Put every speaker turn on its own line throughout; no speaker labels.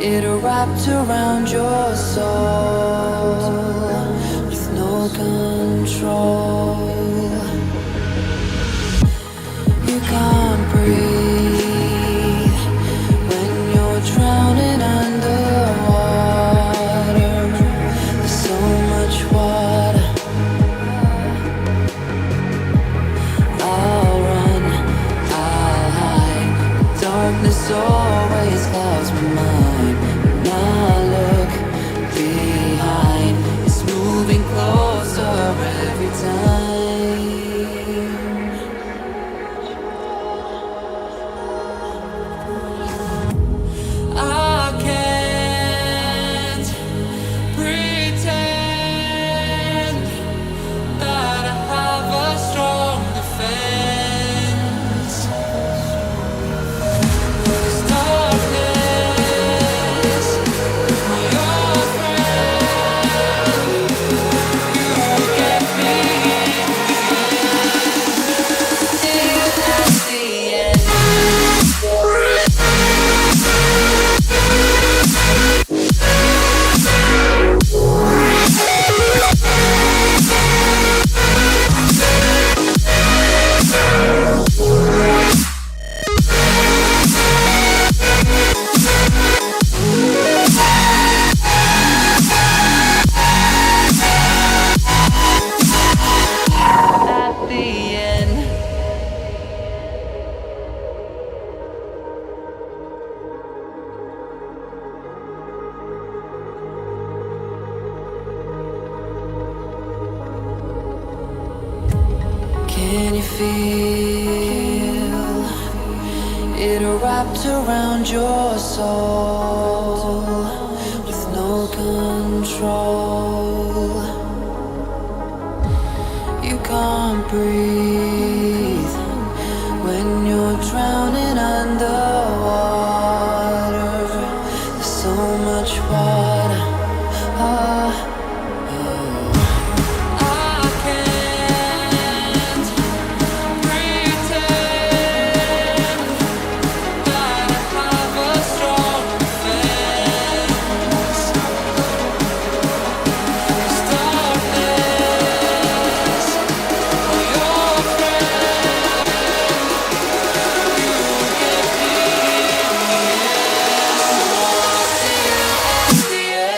It wrapped around your soul with no control. You can't breathe when you're drowning underwater. There's so much water. I'll run, I'll hide. Darkness always clouds my mind. Now look behind. It's moving closer every time. I can't pretend that I have a strong defense. There's darkness, your friend. You get me till that's the end. At the end. Can you feel it wrapped around your soul with no control? You can't breathe when you're drowning underwater. There's so much water. I can't pretend that I have a strong defense. There's darkness, your friend. You get me till the end.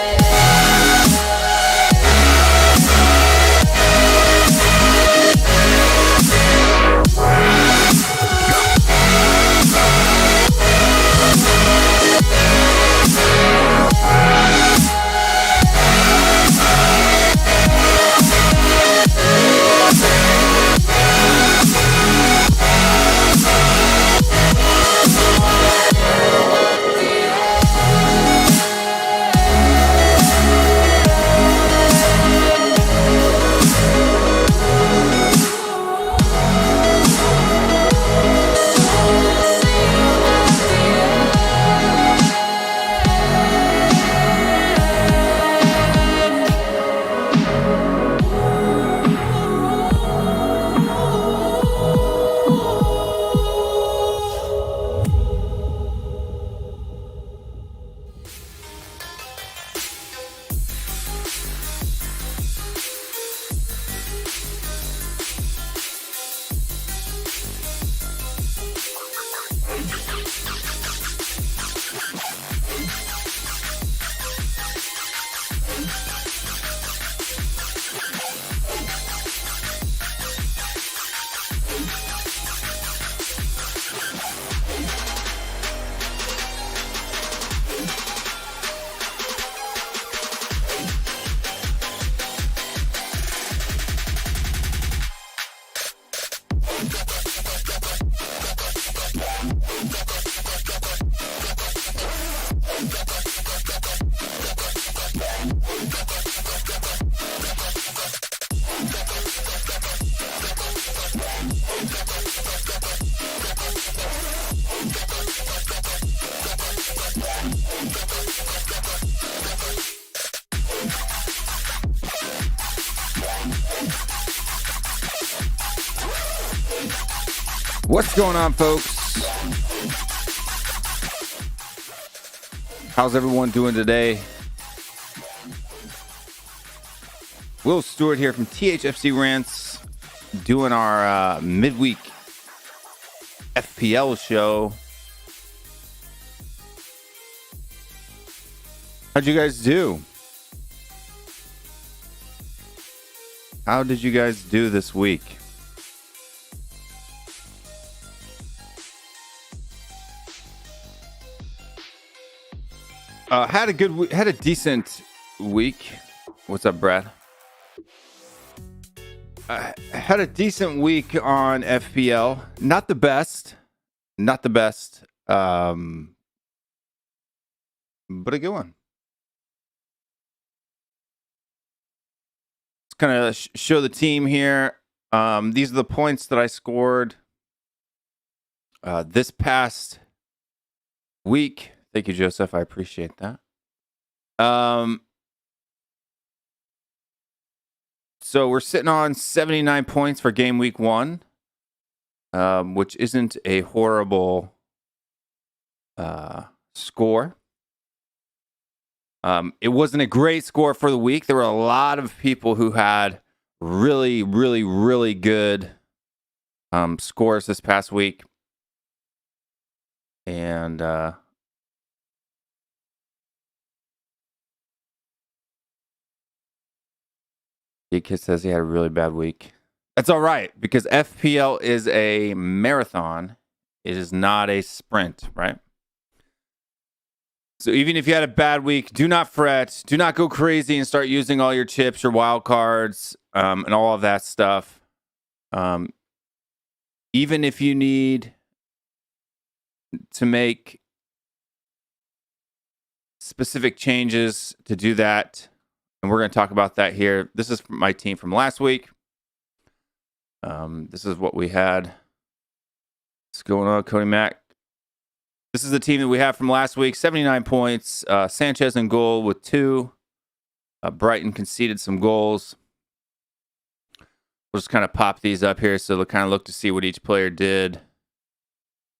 What's going on, folks? How's everyone doing today? Will Stewart here from THFCRants, doing our midweek FPL show. How'd you guys do? How did you guys do this week? Had a decent week. What's up, Brad? Had a decent week on FPL. Not the best, but a good one. Let's kind of show the team here. These are the points that I scored this past week. Thank you, Joseph. I appreciate that. So we're sitting on 79 points for game week 1, which isn't a horrible score. It wasn't a great score for the week. There were a lot of people who had really, really, really good scores this past week. And Kid says he had a really bad week. That's all right, because FPL is a marathon. It is not a sprint, right? So even if you had a bad week, do not fret. Do not go crazy and start using all your chips, your wild cards, and all of that stuff. Even if you need to make specific changes to do that, and we're going to talk about that here. This is my team from last week. This is what we had. What's going on, Cody Mack? This is the team that we have from last week. 79 points. Sanchez in goal with 2. Brighton conceded some goals. We'll just kind of pop these up here so they'll kind of look to see what each player did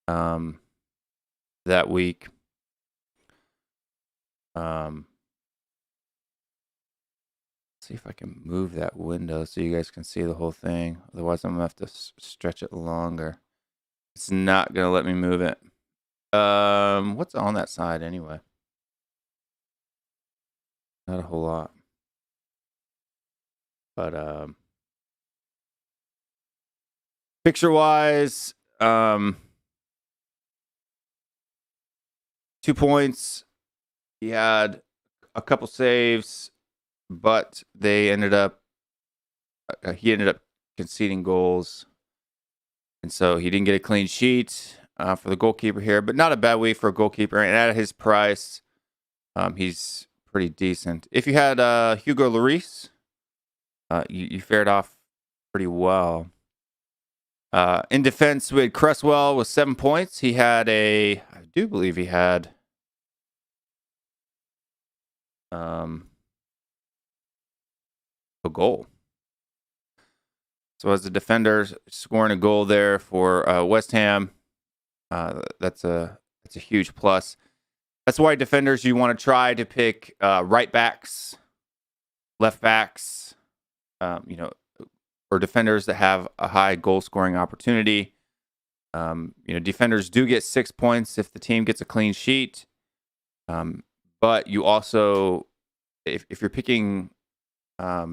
that week. See if I can move that window so you guys can see the whole thing. Otherwise, I'm going to have to stretch it longer. It's not going to let me move it. What's on that side anyway? Not a whole lot. But picture-wise, 2 points. He had a couple saves, but he ended up conceding goals, and so he didn't get a clean sheet for the goalkeeper here. But not a bad week for a goalkeeper, and at his price, he's pretty decent. If you had Hugo Lloris, you fared off pretty well. In defense, we had Cresswell with 7 points. He had I do believe he had a goal. So as a defender, scoring a goal there for West Ham, that's a huge plus. That's why defenders, you want to try to pick right backs, left backs, or defenders that have a high goal scoring opportunity. Defenders do get 6 points if the team gets a clean sheet. But you also, if you're picking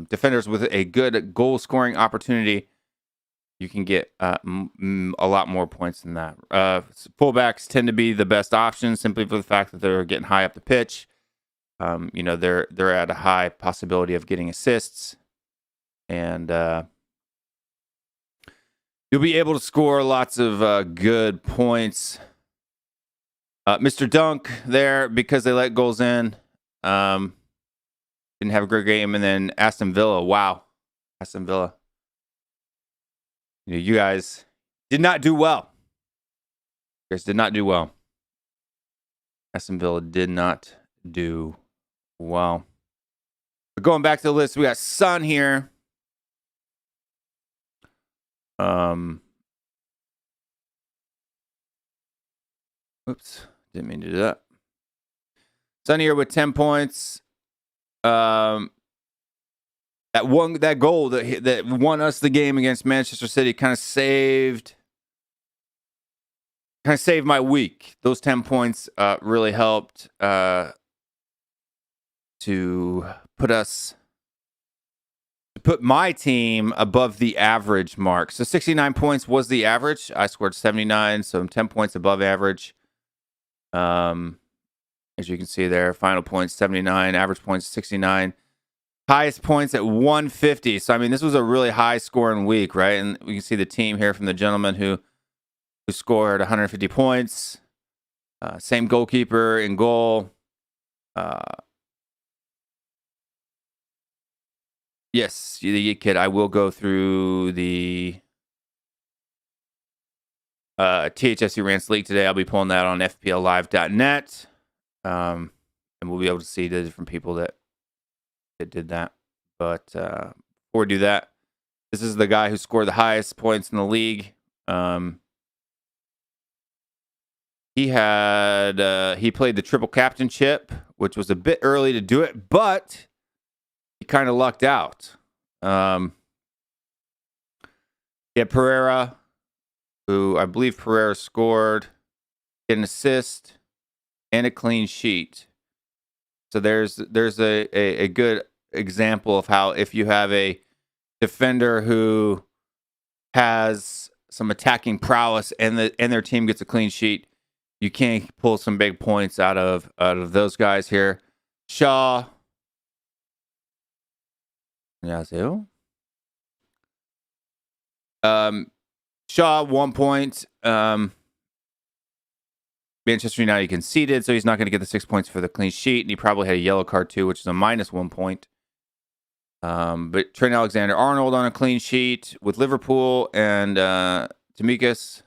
defenders with a good goal scoring opportunity, you can get a lot more points than that. Fullbacks tend to be the best option simply for the fact that they're getting high up the pitch. They're at a high possibility of getting assists, and you'll be able to score lots of good points. Mr. Dunk there, because they let goals in. Didn't have a great game. And then Aston Villa. Wow. Aston Villa. You guys did not do well. You guys did not do well. Aston Villa did not do well. But going back to the list, we got Sun here. Oops. Didn't mean to do that. Sonny here with 10 points. That goal that won us the game against Manchester City kind of saved my week. Those 10 points really helped to put my team above the average mark. So 69 points was the average. I scored 79, so I'm 10 points above average. As you can see there, final points 79, average points 69, highest points at 150. So I mean, this was a really high scoring week, right? And we can see the team here from the gentleman who scored 150 points. Same goalkeeper in goal. Yes, the kid. I will go through the THFCRants League today. I'll be pulling that on FPLLive.net. And we'll be able to see the different people that did that. But before we do that, this is the guy who scored the highest points in the league. He played the triple captainship, which was a bit early to do it, but he kind of lucked out. He had Pereira, who I believe Pereira scored, get an assist, and a clean sheet. So there's a good example of how if you have a defender who has some attacking prowess and their team gets a clean sheet, you can pull some big points out of those guys here. Shaw. 안녕하세요. Shaw 1 point. Manchester United conceded, so he's not going to get the 6 points for the clean sheet, and he probably had a yellow card too, which is a -1 point. But Trent Alexander-Arnold on a clean sheet with Liverpool, and Tsimikas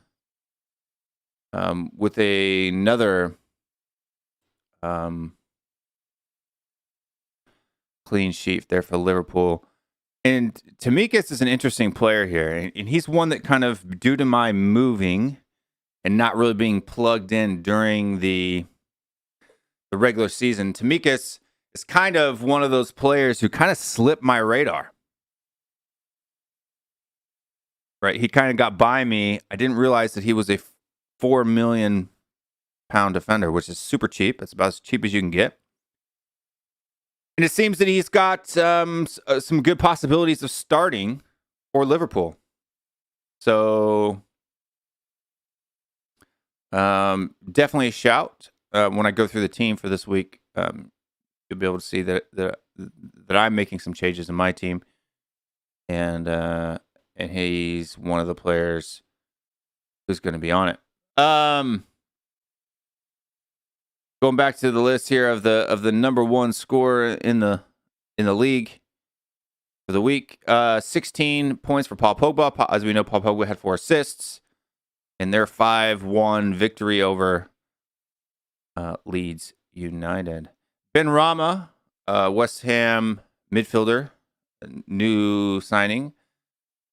with another clean sheet there for Liverpool. And Tsimikas is an interesting player here, and he's one that kind of, due to my moving and not really being plugged in during the regular season, Tsimikas is kind of one of those players who kind of slipped my radar. Right? He kind of got by me. I didn't realize that he was a £4 million defender, which is super cheap. It's about as cheap as you can get. And it seems that he's got some good possibilities of starting for Liverpool. So definitely a shout. When I go through the team for this week, you'll be able to see that I'm making some changes in my team, and he's one of the players who's going to be on it. Going back to the list here of the number one scorer in the league for the week, 16 points for Paul Pogba. As we know, Paul Pogba had 4 assists in their 5-1 victory over Leeds United. Ben Rama, West Ham midfielder, new signing.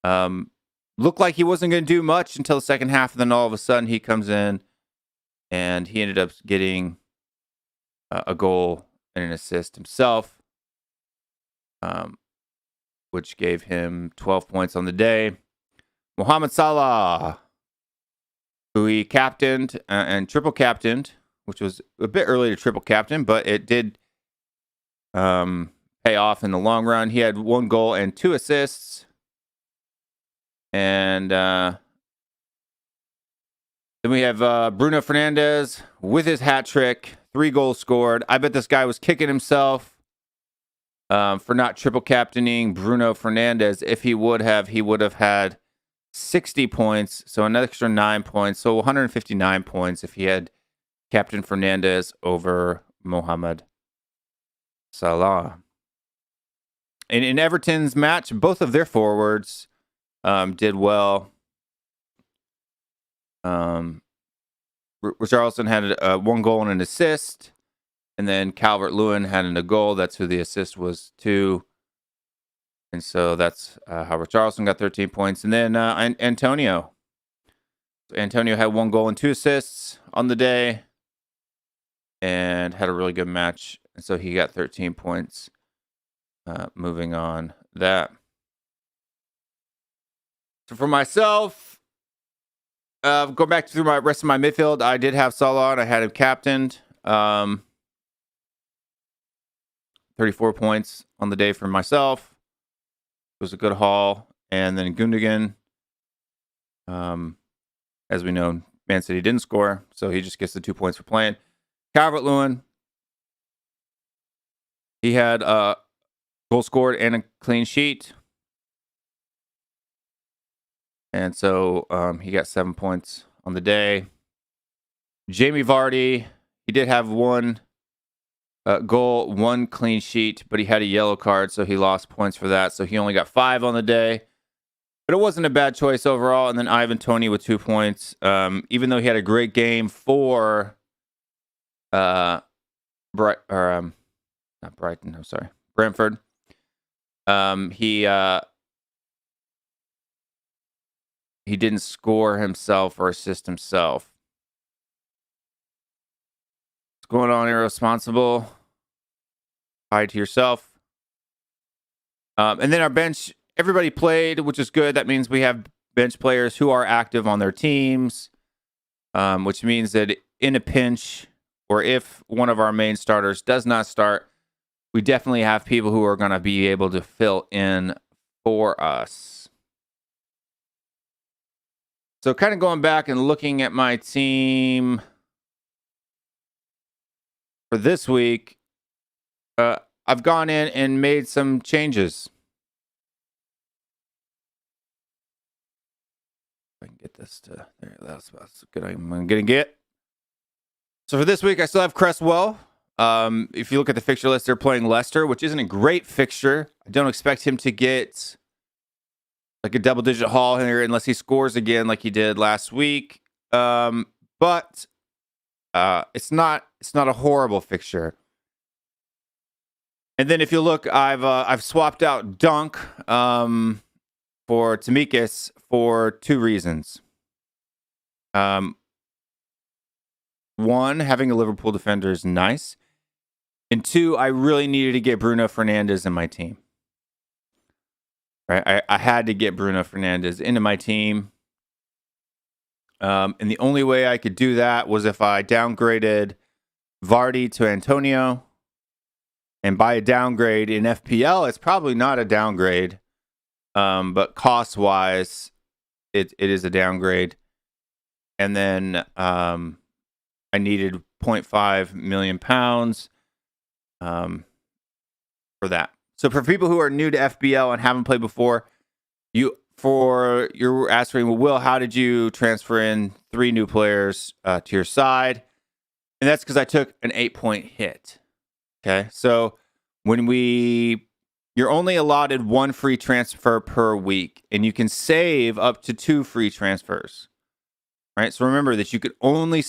Looked like he wasn't going to do much until the second half, and then all of a sudden he comes in and he ended up getting a goal and an assist himself, which gave him 12 points on the day. Mohamed Salah, who he captained and triple captained, which was a bit early to triple captain, but it did pay off in the long run. He had 1 goal and 2 assists. And then we have Bruno Fernandez with his hat trick, 3 goals scored. I bet this guy was kicking himself for not triple captaining Bruno Fernandez. If he would have had 60 points, so an extra 9 points, so 159 points if he had Captain Fernandez over Mohamed Salah. And in Everton's match, both of their forwards did well. Richarlison had 1 goal and an assist, and then Calvert-Lewin had a goal. That's who the assist was to. And so that's how Richarlison got 13 points. And then Antonio. So Antonio had 1 goal and 2 assists on the day. and had a really good match. And so he got 13 points. Moving on that. So for myself, go back through my rest of my midfield. I did have Salah, and I had him captained. 34 points on the day for myself. It was a good haul. And then Gundogan, as we know, Man City didn't score, so he just gets the 2 points for playing. Calvert-Lewin, he had a goal scored and a clean sheet. And so he got 7 points on the day. Jamie Vardy, he did have one goal, one clean sheet, but he had a yellow card, so he lost points for that. So he only got 5 on the day. But it wasn't a bad choice overall. And then Ivan Toney with 2 points. Even though he had a great game for Brentford. He didn't score himself or assist himself. What's going on, irresponsible? Hide to yourself. And then our bench, everybody played, which is good. That means we have bench players who are active on their teams, which means that in a pinch, or if one of our main starters does not start, we definitely have people who are going to be able to fill in for us. So kind of going back and looking at my team for this week, I've gone in and made some changes. If I can get this to there, that's good. I'm gonna get. So for this week, I still have Cresswell. If you look at the fixture list, they're playing Leicester, which isn't a great fixture. I don't expect him to get like a double-digit haul here unless he scores again like he did last week. But it's not a horrible fixture. And then if you look, I've swapped out Dunk for Tsimikas for 2 reasons. One, having a Liverpool defender is nice. And 2, I really needed to get Bruno Fernandez in my team. Right? I had to get Bruno Fernandez into my team. And the only way I could do that was if I downgraded Vardy to Antonio. And by a downgrade in FPL, it's probably not a downgrade. But cost-wise, it is a downgrade. And then I needed £0.5 million for that. So for people who are new to FPL and haven't played before, you're asking, well, Will, how did you transfer in 3 new players to your side? And that's because I took an 8-point hit. Okay, so you're only allotted 1 free transfer per week, and you can save up to 2 free transfers. Right, so remember that you can only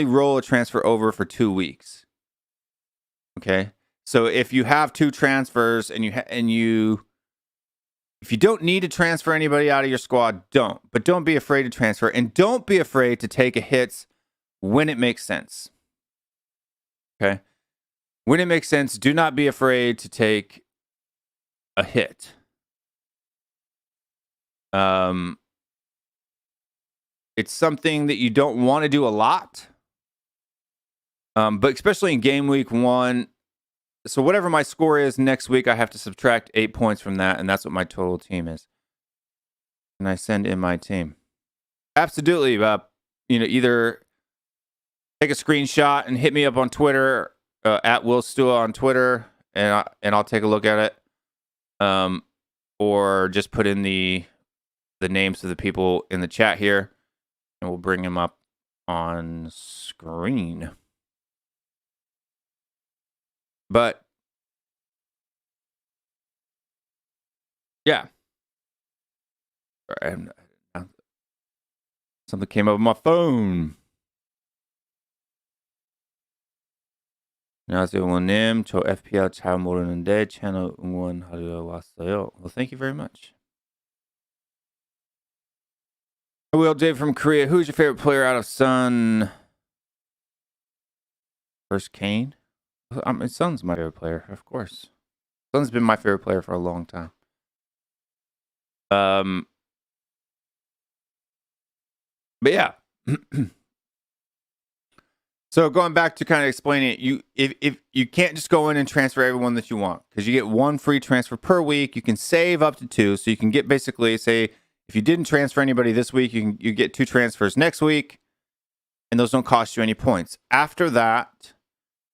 roll a transfer over for 2 weeks. Okay, so if you have 2 transfers and if you don't need to transfer anybody out of your squad, don't. But don't be afraid to transfer, and don't be afraid to take a hit when it makes sense. Okay, when it makes sense, do not be afraid to take a hit. It's something that you don't want to do a lot. But especially in game week 1. So whatever my score is next week, I have to subtract 8 points from that. And that's what my total team is. And I send in my team. Absolutely. Either take a screenshot and hit me up on Twitter, at WillStewartTHFCRants on Twitter. And I'll take a look at it. Or just put in the names of the people in the chat here. And we'll bring them up on screen. But yeah, something came up on my phone. 안녕하세요, 응원님. 저 FPL 잘 모르는데 채널 응원하러 왔어요. Well, thank you very much. Will Dave from Korea. Who's your favorite player out of Sun? versus Kane. Son's my favorite player, of course. Son's been my favorite player for a long time. But yeah. So going back to kind of explaining it, if you can't just go in and transfer everyone that you want, because you get one free transfer per week. You can save up to 2, so you can get basically, say, if you didn't transfer anybody this week, you get 2 transfers next week, and those don't cost you any points. After that,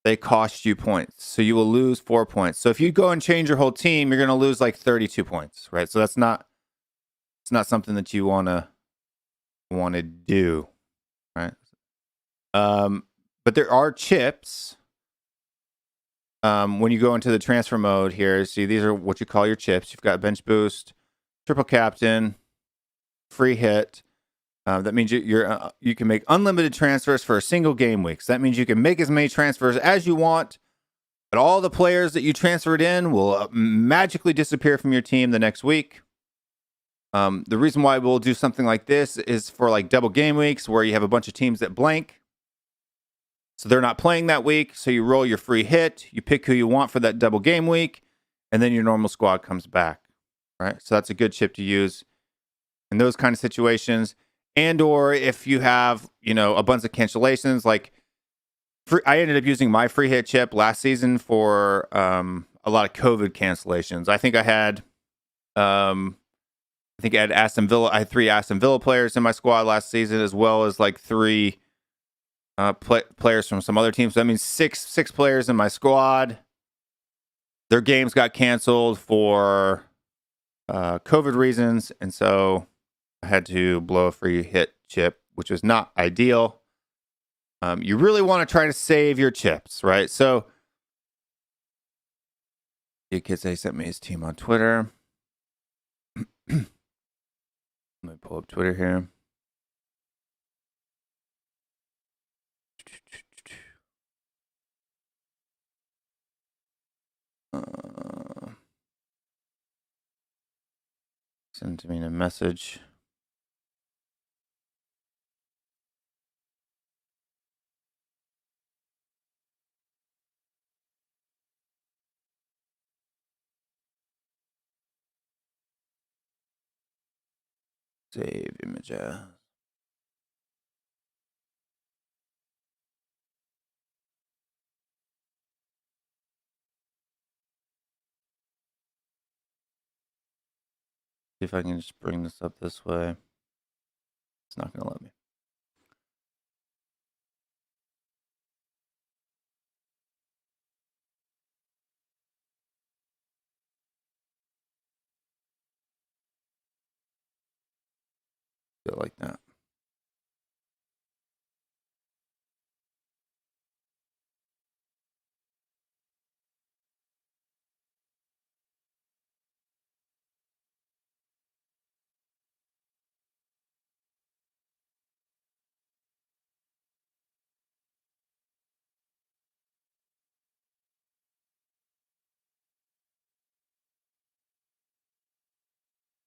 they cost you points, so you will lose 4 points. So if you go and change your whole team, you're going to lose like 32 points, right? So it's not something that you want to do, right? But there are chips when you go into the transfer mode here. See, these are what you call your chips. You've got bench boost, triple captain, free hit. That means you can make unlimited transfers for a single game week. So that means you can make as many transfers as you want, but all the players that you transferred in will magically disappear from your team the next week. The reason why we'll do something like this is for like double game weeks where you have a bunch of teams that blank. So they're not playing that week. So you roll your free hit, you pick who you want for that double game week, and then your normal squad comes back, right? So that's a good chip to use in those kind of situations. And or if you have, a bunch of cancellations, like I ended up using my free hit chip last season for a lot of COVID cancellations. I think I had Aston Villa. I had 3 Aston Villa players in my squad last season, as well as like 3 players from some other teams. So that means six players in my squad. Their games got canceled for COVID reasons, and so I had to blow a free hit chip, which was not ideal. You really want to try to save your chips, right? So, you kids, they sent me his team on Twitter. Let me pull up Twitter here. Send to me in a message. Save images. See if I can just bring this up this way. It's not going to let me. Do it like that.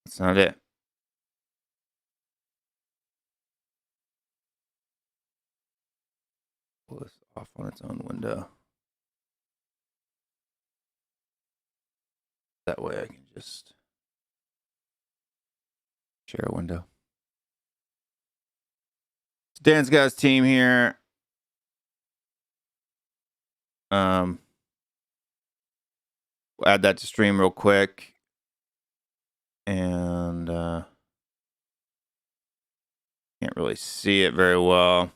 That's not it. Pull this off on its own window. That way I can just share a window. So Dan's got his team here. We'll add that to stream real quick. And can't really see it very well.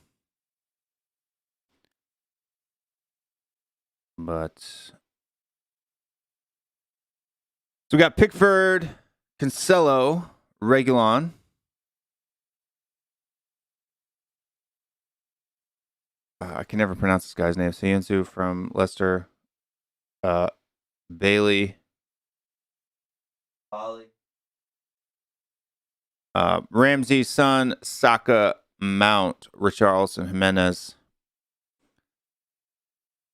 But so we got Pickford, Cancelo, Reguilon. I can never pronounce this guy's name. Soyuncu from Leicester. Bailey. Ramsey, Sun, Saka, Mount, Richarlison, Jimenez.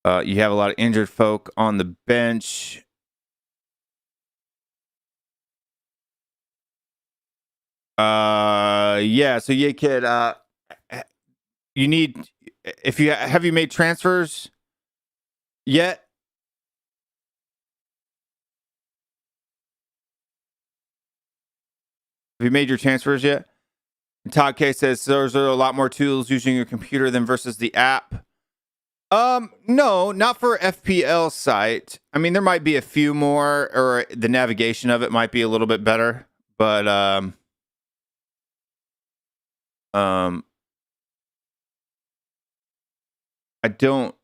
You have a lot of injured folk on the bench. Yeah. So yeah, kid. You need, have you made transfers yet. Have you made your transfers yet? And Todd K says there's a lot more tools using your computer than versus the app. No, not for FPL site. I mean, there might be a few more, or the navigation of it might be a little bit better, but I don't.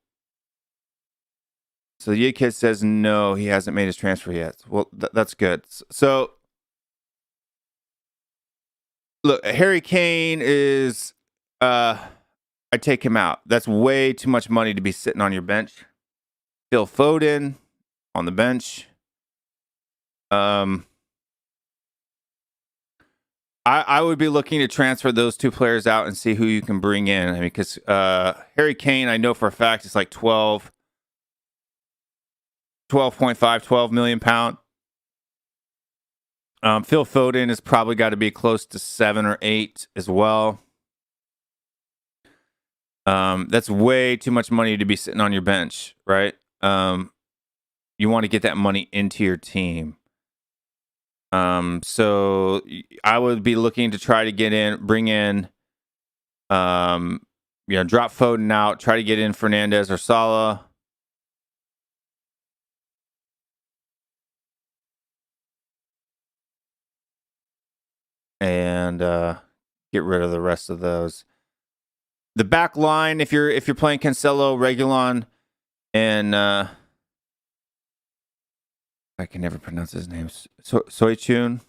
So the kid says no, he hasn't made his transfer yet. Well, that's good. So look, Harry Kane is I take him out. That's way too much money to be sitting on your bench. Phil Foden on the bench. I would be looking to transfer those two players out and see who you can bring in. I mean, because Harry Kane, I know for a fact it's like 12 million pound. Phil Foden has probably got to be close to 7 or 8 as well. That's way too much money to be sitting on your bench, right? You want to get that money into your team. So I would be looking to try to bring in, drop Foden out, try to get in Fernandez or Salah. And get rid of the rest of those. The back line, if you're playing Cancelo, Reguilon, and I can never pronounce his name. Soyuncu.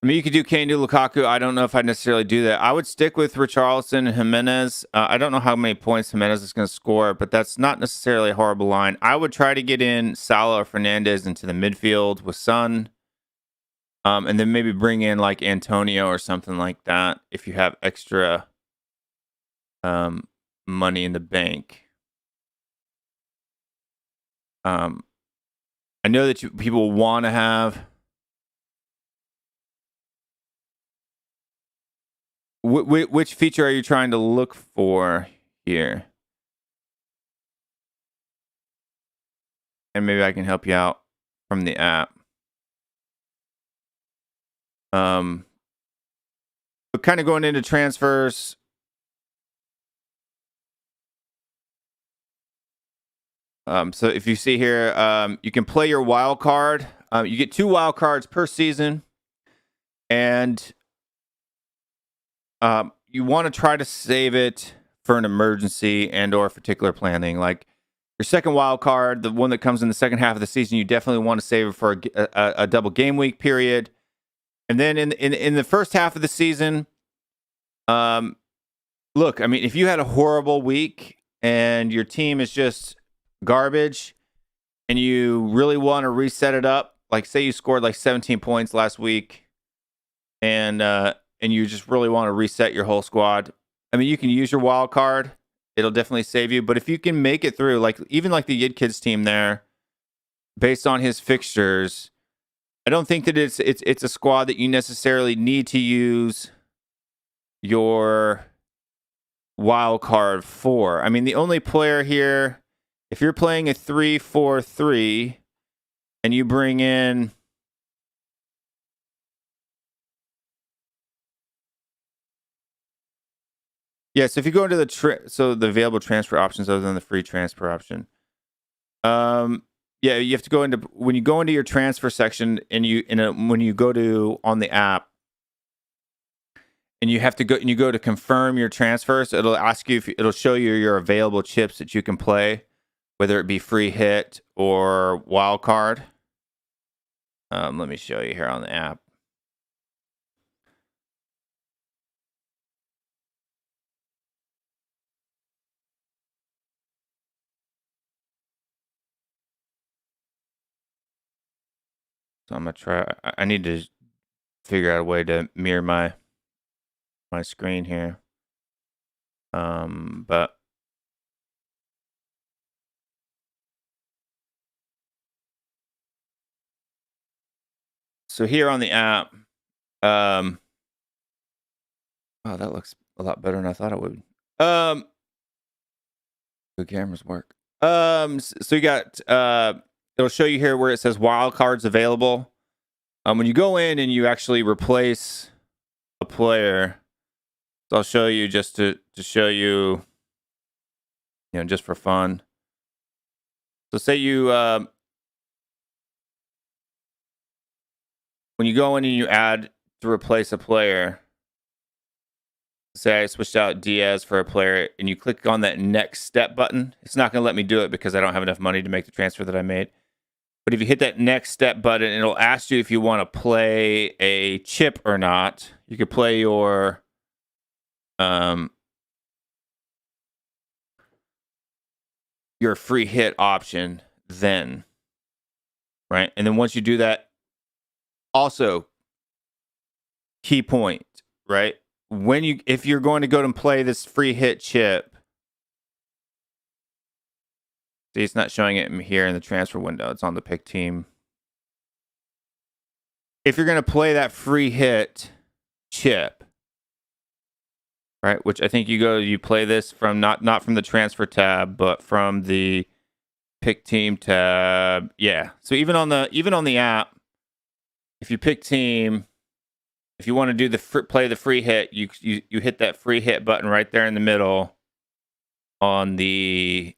I mean, you could do Kane, do Lukaku. I don't know if I'd necessarily do that. I would stick with Richarlison and Jimenez. I don't know how many points Jimenez is going to score, but that's not necessarily a horrible line. I would try to get in Salah or Fernandez into the midfield with Sun. And then maybe bring in like Antonio or something like that if you have extra money in the bank. I know that people want to have. Which feature are you trying to look for here? And maybe I can help you out from the app. But kind of going into transfers. So if you see here, you can play your wild card. You get 2 wild cards per season, and you want to try to save it for an emergency and or particular planning. Like your second wild card, the one that comes in the second half of the season, you definitely want to save it for a double game week period. And then in the first half of the season, look, I mean, if you had a horrible week and your team is just garbage and you really want to reset it up, like say you scored like 17 points last week and you just really want to reset your whole squad, I mean, you can use your wild card. It'll definitely save you. But if you can make it through, like even like the Yid Kids team there, based on his fixtures, I don't think that it's a squad that you necessarily need to use your wild card for. I mean, the only player here, if you're playing a 3-4-3 and you bring in so if you go into the available transfer options other than the free transfer option, you have to go into when you go into your transfer section and when you go to on the app and you have to go and you go to confirm your transfers, it'll ask you it'll show you your available chips that you can play, whether it be free hit or wild card. Let me show you here on the app. So I'm gonna try. I need to figure out a way to mirror my screen here. But so here on the app, Oh, that looks a lot better than I thought it would. Good cameras work. So you got it'll show you here where it says wildcards available. When you go in and you actually replace a player, so I'll show you just to show you, just for fun. So say you when you go in and you add to replace a player, say I switched out Diaz for a player, and you click on that next step button. It's not going to let me do it because I don't have enough money to make the transfer that I made. But if you hit that next step button, it'll ask you if you want to play a chip or not. You could play your free hit option then, right? And then once you do that, also key point, right? If you're going to go and play this free hit chip, see, it's not showing it here in the transfer window. It's on the pick team. If you're going to play that free hit chip, right, which I think you play this from not from the transfer tab, but from the pick team tab. Yeah. So even on the app, if you pick team, if you want to do play the free hit, you hit that free hit button right there in the middle on the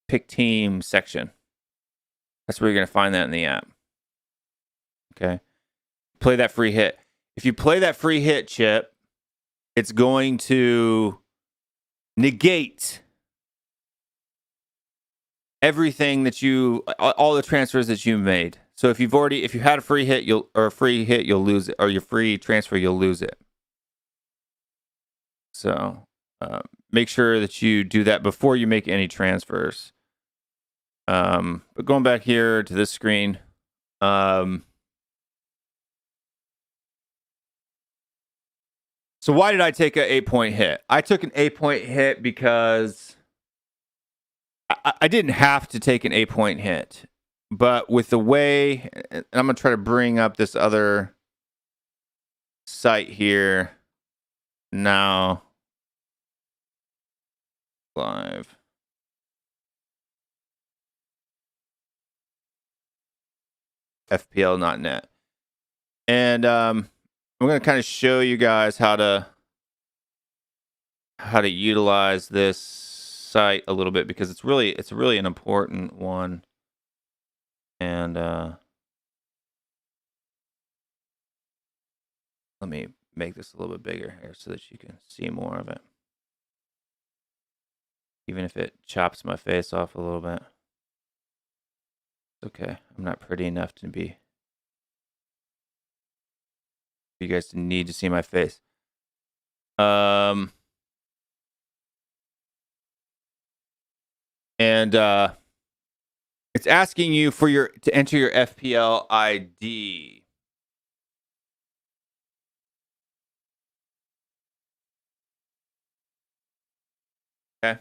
pick team section. That's where you're going to find that in the app. Okay. Play that free hit. If you play that free hit chip, it's going to negate everything that all the transfers that you made. So if you had a free hit, you'll lose it, or your free transfer, you'll lose it. So make sure that you do that before you make any transfers. But going back here to this screen, so why did I take an 8-point hit? I took an 8-point hit because I didn't have to take an 8-point hit. But with the way, and I'm going to try to bring up this other site here now. Live. FPL.net. And I'm going to kind of show you guys how to utilize this site a little bit, because it's really an important one. And let me make this a little bit bigger here so that you can see more of it, even if it chops my face off a little bit. It's okay. I'm not pretty enough to be for you guys to need to see my face. And it's asking you to enter your FPL ID. Okay.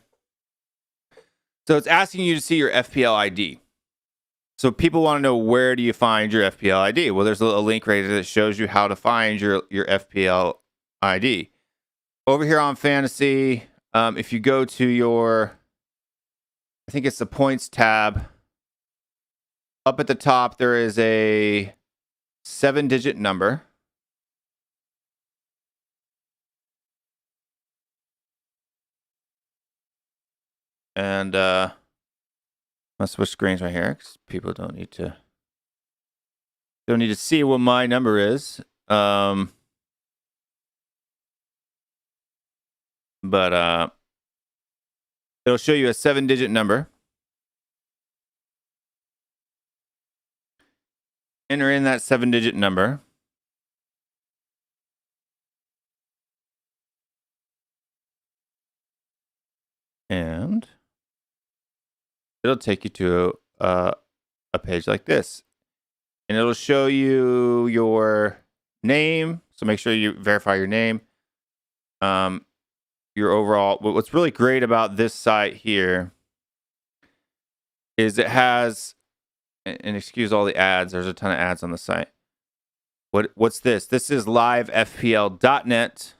So it's asking you to see your FPL ID. So people want to know, where do you find your FPL ID? Well, there's a link right there that shows you how to find your FPL ID. Over here on Fantasy, if you go to I think it's the points tab. Up at the top, there is a 7-digit number. And I'll switch screens right here because people don't need to see what my number is. But it'll show you a 7-digit number. Enter in that 7-digit number. And it'll take you to a page like this. And it'll show you your name. So make sure you verify your name. Your overall. What's really great about this site here is it has and excuse all the ads. There's a ton of ads on the site. What's this? This is livefpl.net.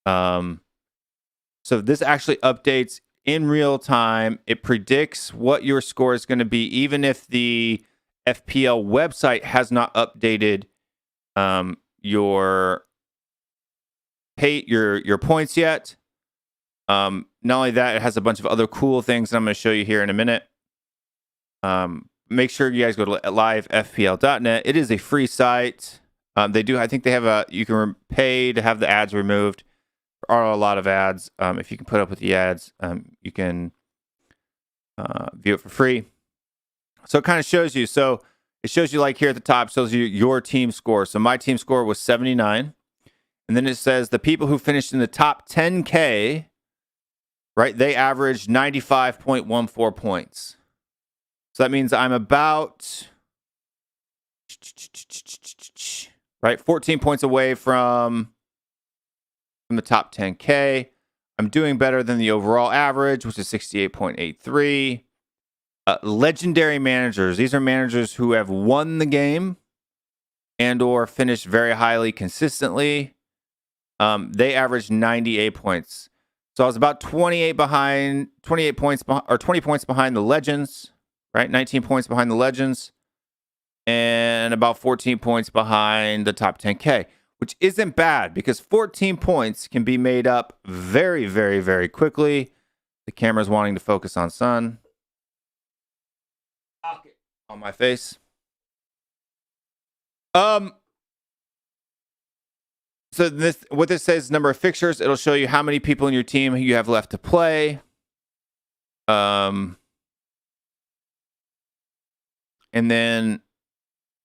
So this actually updates in real time. It predicts what your score is going to be, even if the FPL website has not updated your points yet. Not only that, it has a bunch of other cool things that I'm going to show you here in a minute. Make sure you guys go to livefpl.net. It is a free site. I think they have you can pay to have the ads removed. There are a lot of ads. If you can put up with the ads, you can view it for free. So it kind of shows you. So it shows you, like here at the top, shows you your team score. So my team score was 79. And then it says the people who finished in the top 10K, right, they averaged 95.14 points. So that means I'm about, right, 14 points away from the top 10K. I'm doing better than the overall average, which is 68.83. Legendary managers. These are managers who have won the game and or finished very highly consistently. They averaged 98 points. So I was about 20 points behind the legends, right? 19 points behind the legends, and about 14 points behind the top 10K, which isn't bad because 14 points can be made up very, very, very quickly. The camera's wanting to focus on Sun. On my face. So what this says, number of fixtures. It'll show you how many people in your team you have left to play. And then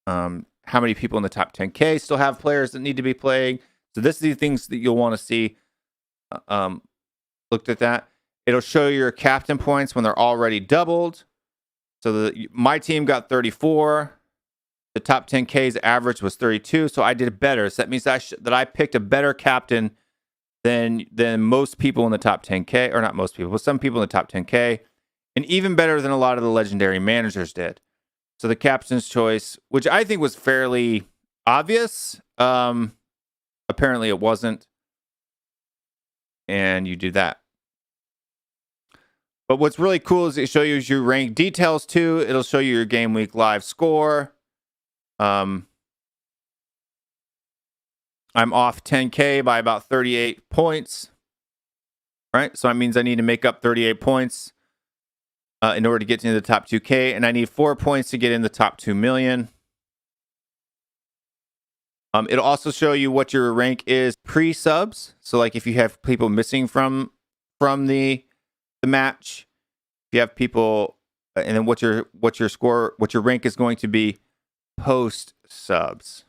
how many people in the top 10K still have players that need to be playing. So this is the things that you'll want to see. Looked at that. It'll show your captain points when they're already doubled. So my team got 34. The top 10K's average was 32, so I did better. So that means that I picked a better captain than most people in the top 10K, or not most people, but some people in the top 10K, and even better than a lot of the legendary managers did. So the captain's choice, which I think was fairly obvious, apparently it wasn't, and you do that. But what's really cool is it shows you your rank details too. It'll show you your game week live score. I'm off 10K by about 38 points, right? So that means I need to make up 38 points in order to get into the top 2K, and I need 4 points to get in the top 2 million. It'll also show you what your rank is pre-subs. So like if you have people missing from the match, if you have people, and then what your rank is going to be post subs.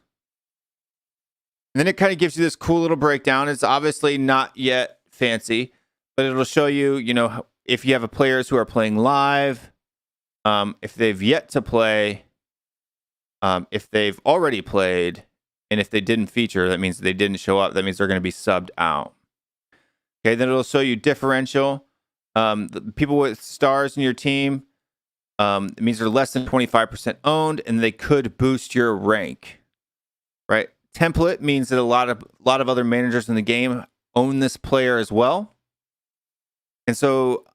And then it kind of gives you this cool little breakdown. It's obviously not yet fancy, but it'll show you, if you have players who are playing live, if they've yet to play, if they've already played, and if they didn't feature, that means they didn't show up. That means they're going to be subbed out. Okay, then it'll show you differential. The people with stars in your team, it means they're less than 25% owned, and they could boost your rank, right? Template means that a lot of other managers in the game own this player as well, and so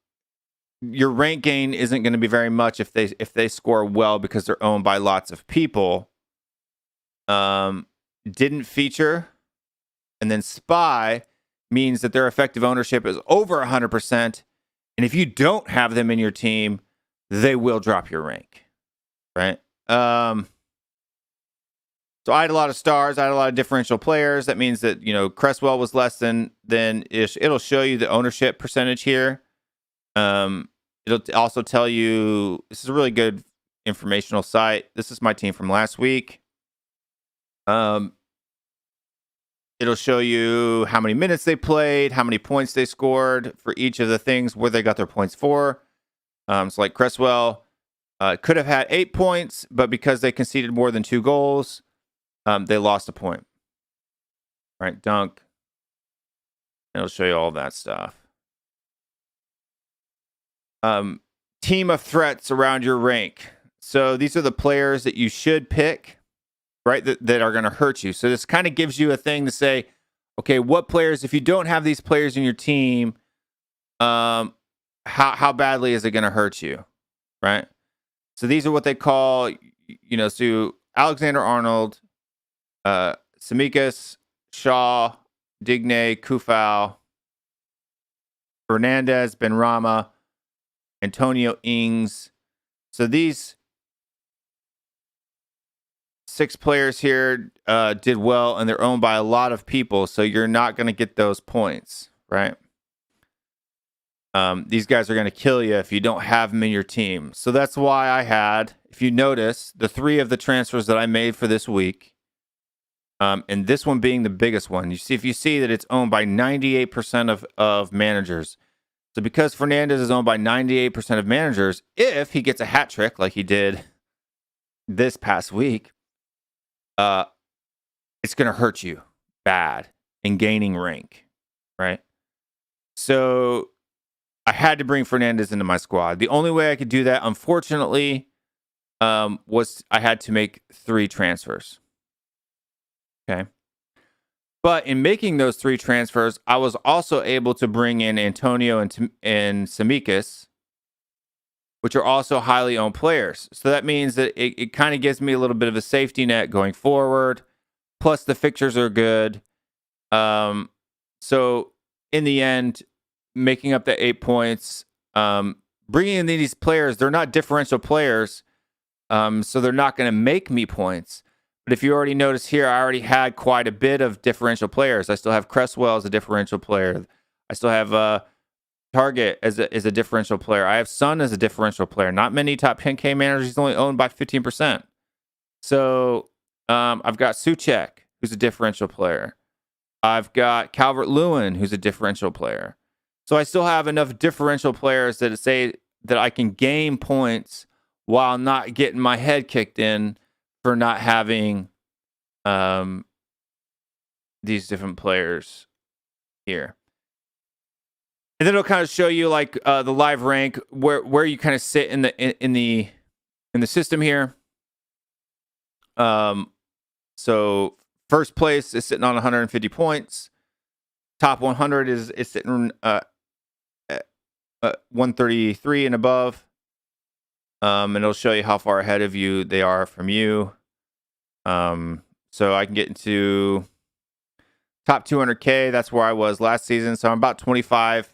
your rank gain isn't going to be very much if they score well because they're owned by lots of people. Didn't feature, and then spy means that their effective ownership is over 100%, and if you don't have them in your team, they will drop your rank, right? So I had a lot of stars. I had a lot of differential players. That means that, Cresswell was less than ish. It'll show you the ownership percentage here. It'll also tell you, this is a really good informational site. This is my team from last week. It'll show you how many minutes they played, how many points they scored for each of the things, where they got their points for. So like Cresswell could have had 8 points, but because they conceded more than 2 goals, they lost a point. Right, Dunk. And it'll show you all that stuff. Team of threats around your rank. So these are the players that you should pick, right? That are going to hurt you. So this kind of gives you a thing to say, okay, what players, if you don't have these players in your team, how badly is it going to hurt you, right? So these are what they call, so Alexander-Arnold, Tsimikas, Shaw, Digne, Kufau, Fernandez, Benrahma, Antonio Ings. So these 6 players here did well, and they're owned by a lot of people, so you're not going to get those points, right? These guys are going to kill you if you don't have them in your team. So that's why I had, if you notice, the 3 of the transfers that I made for this week, and this one being the biggest one. If you see that it's owned by 98% of managers. So because Fernandez is owned by 98% of managers, if he gets a hat trick like he did this past week, it's going to hurt you bad in gaining rank, right? So I had to bring Fernandez into my squad. The only way I could do that, unfortunately, was I had to make 3 transfers. Okay. But in making those 3 transfers, I was also able to bring in Antonio and Tsimikas, which are also highly owned players. So that means that it kind of gives me a little bit of a safety net going forward. Plus, the fixtures are good. So in the end, making up the 8 points, bringing in these players, they're not differential players, so they're not going to make me points. But if you already notice here, I already had quite a bit of differential players. I still have Cresswell as a differential player. I still have Target as a differential player. I have Sun as a differential player. Not many top 10K managers. He's only owned by 15%. So I've got Souček, who's a differential player. I've got Calvert-Lewin, who's a differential player. So I still have enough differential players that say that I can gain points while not getting my head kicked in for not having these different players here. And then it'll kind of show you like the live rank where you kind of sit in the system here. So first place is sitting on 150 points. Top 100 is sitting at 133 and above. And it'll show you how far ahead of you they are from you. So I can get into top 200K. That's where I was last season. So I'm about 25,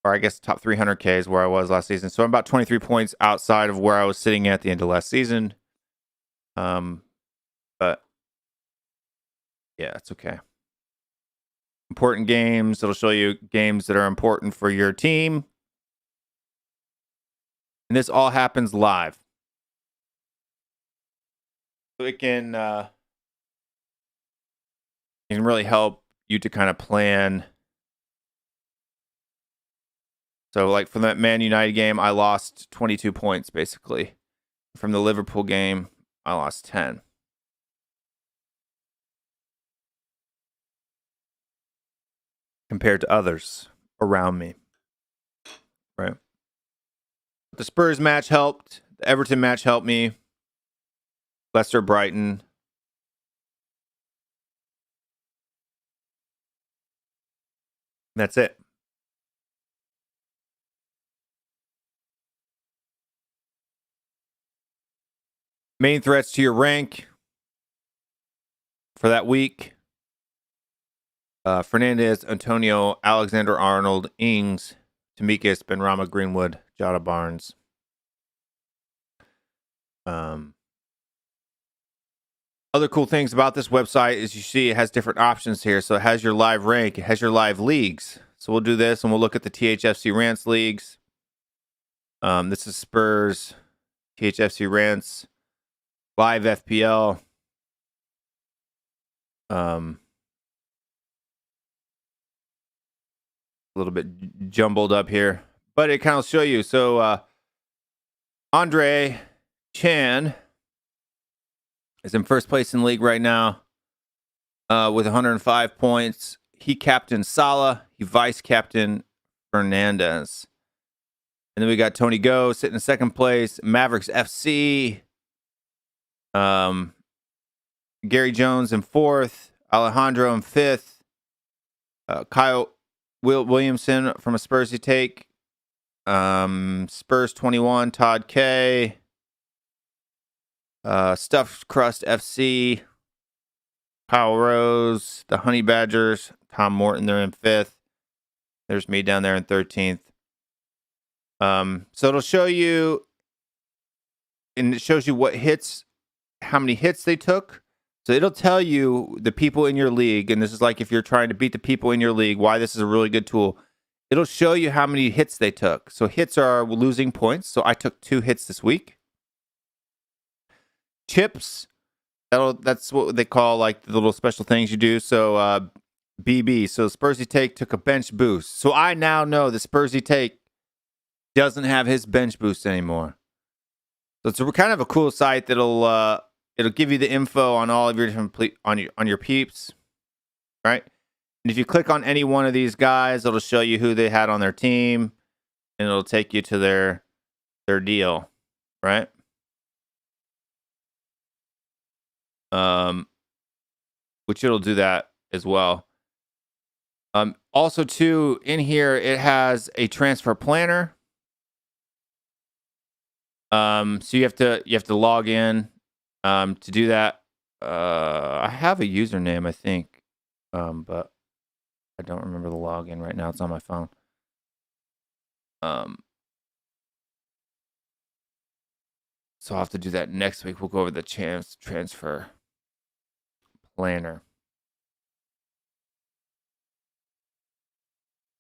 or I guess top 300K is where I was last season. So I'm about 23 points outside of where I was sitting at the end of last season. But yeah, it's okay. Important games. It'll show you games that are important for your team. And this all happens live. So it can really help you to kind of plan. So like from that Man United game, I lost 22 points basically. From the Liverpool game, I lost 10. Compared to others around me. Right? The Spurs match helped. The Everton match helped me. Leicester, Brighton. That's it. Main threats to your rank for that week. Fernandez, Antonio, Alexander-Arnold, Ings, Tsimikas, Benrahma, Greenwood, Jota Barnes. Other cool things about this website is you see it has different options here. So it has your live rank, it has your live leagues. So we'll do this and we'll look at the THFCRants leagues. This is Spurs, THFCRants, live FPL. A little bit jumbled up here, but it kind of show you. So Andre Chan is in first place in the league right now with 105 points. He captained Salah. He vice captained Fernandez. And then we got Tony Go sitting in second place. Mavericks FC. Gary Jones in fourth. Alejandro in fifth. Kyle Williamson from a Spursy take. Spurs 21. Todd K. Stuffed Crust FC. Kyle Rose. The Honey Badgers. Tom Morton, they're in fifth. There's me down there in 13th. So it'll show you, and it shows you what hits, how many hits they took. So it'll tell you the people in your league, and this is like if you're trying to beat the people in your league, why this is a really good tool. It'll show you how many hits they took. So hits are losing points. So I took 2 hits this week. Chips, that's what they call like the little special things you do. So BB, so Spursy Take took a bench boost. So I now know the Spursy Take doesn't have his bench boost anymore. So it's kind of a cool site that'll it'll give you the info on all of your different on your peeps, right? And if you click on any one of these guys, it'll show you who they had on their team, and it'll take you to their deal, right? Which it'll do that as well. Also, too, in here it has a transfer planner. So you have to log in to do that. I have a username, I think, but I don't remember the login right now. It's on my phone. So I'll have to do that next week. We'll go over the transfer planner.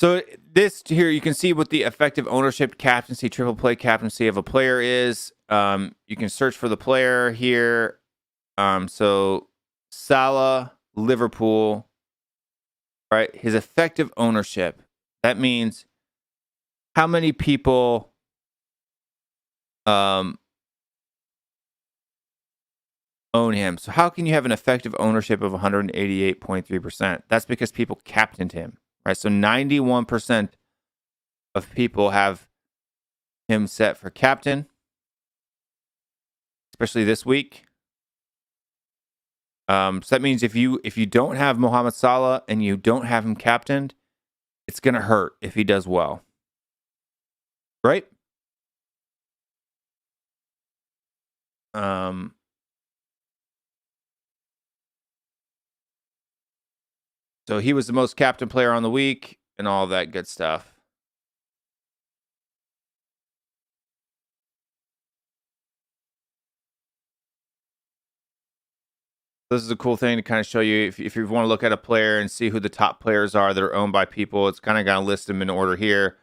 So this here, you can see what the effective ownership, captaincy, triple play captaincy of a player is. You can search for the player here. So Salah, Liverpool, right? His effective ownership. That means how many people own him. So how can you have an effective ownership of 188.3%? That's because people captained him. Right, so 91% of people have him set for captain, especially this week. So that means if you don't have Mohamed Salah and you don't have him captained, it's gonna hurt if he does well, right? So he was the most captain player on the week and all that good stuff. This is a cool thing to kind of show you if you want to look at a player and see who the top players are that are owned by people. It's kind of going to list them in order here.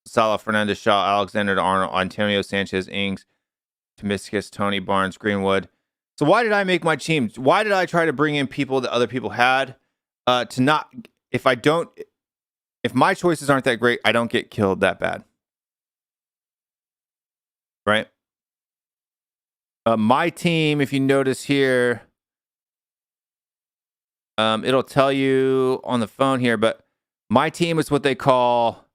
Salah, Fernandez, Shaw, Alexander, Arnold, Antonio, Sanchez, Ings, Tomiskas, Tony, Barnes, Greenwood. So why did I make my team? Why did I try to bring in people that other people had? If my choices aren't that great, I don't get killed that bad. Right? My team, if you notice here, it'll tell you on the phone here, but my team is what they call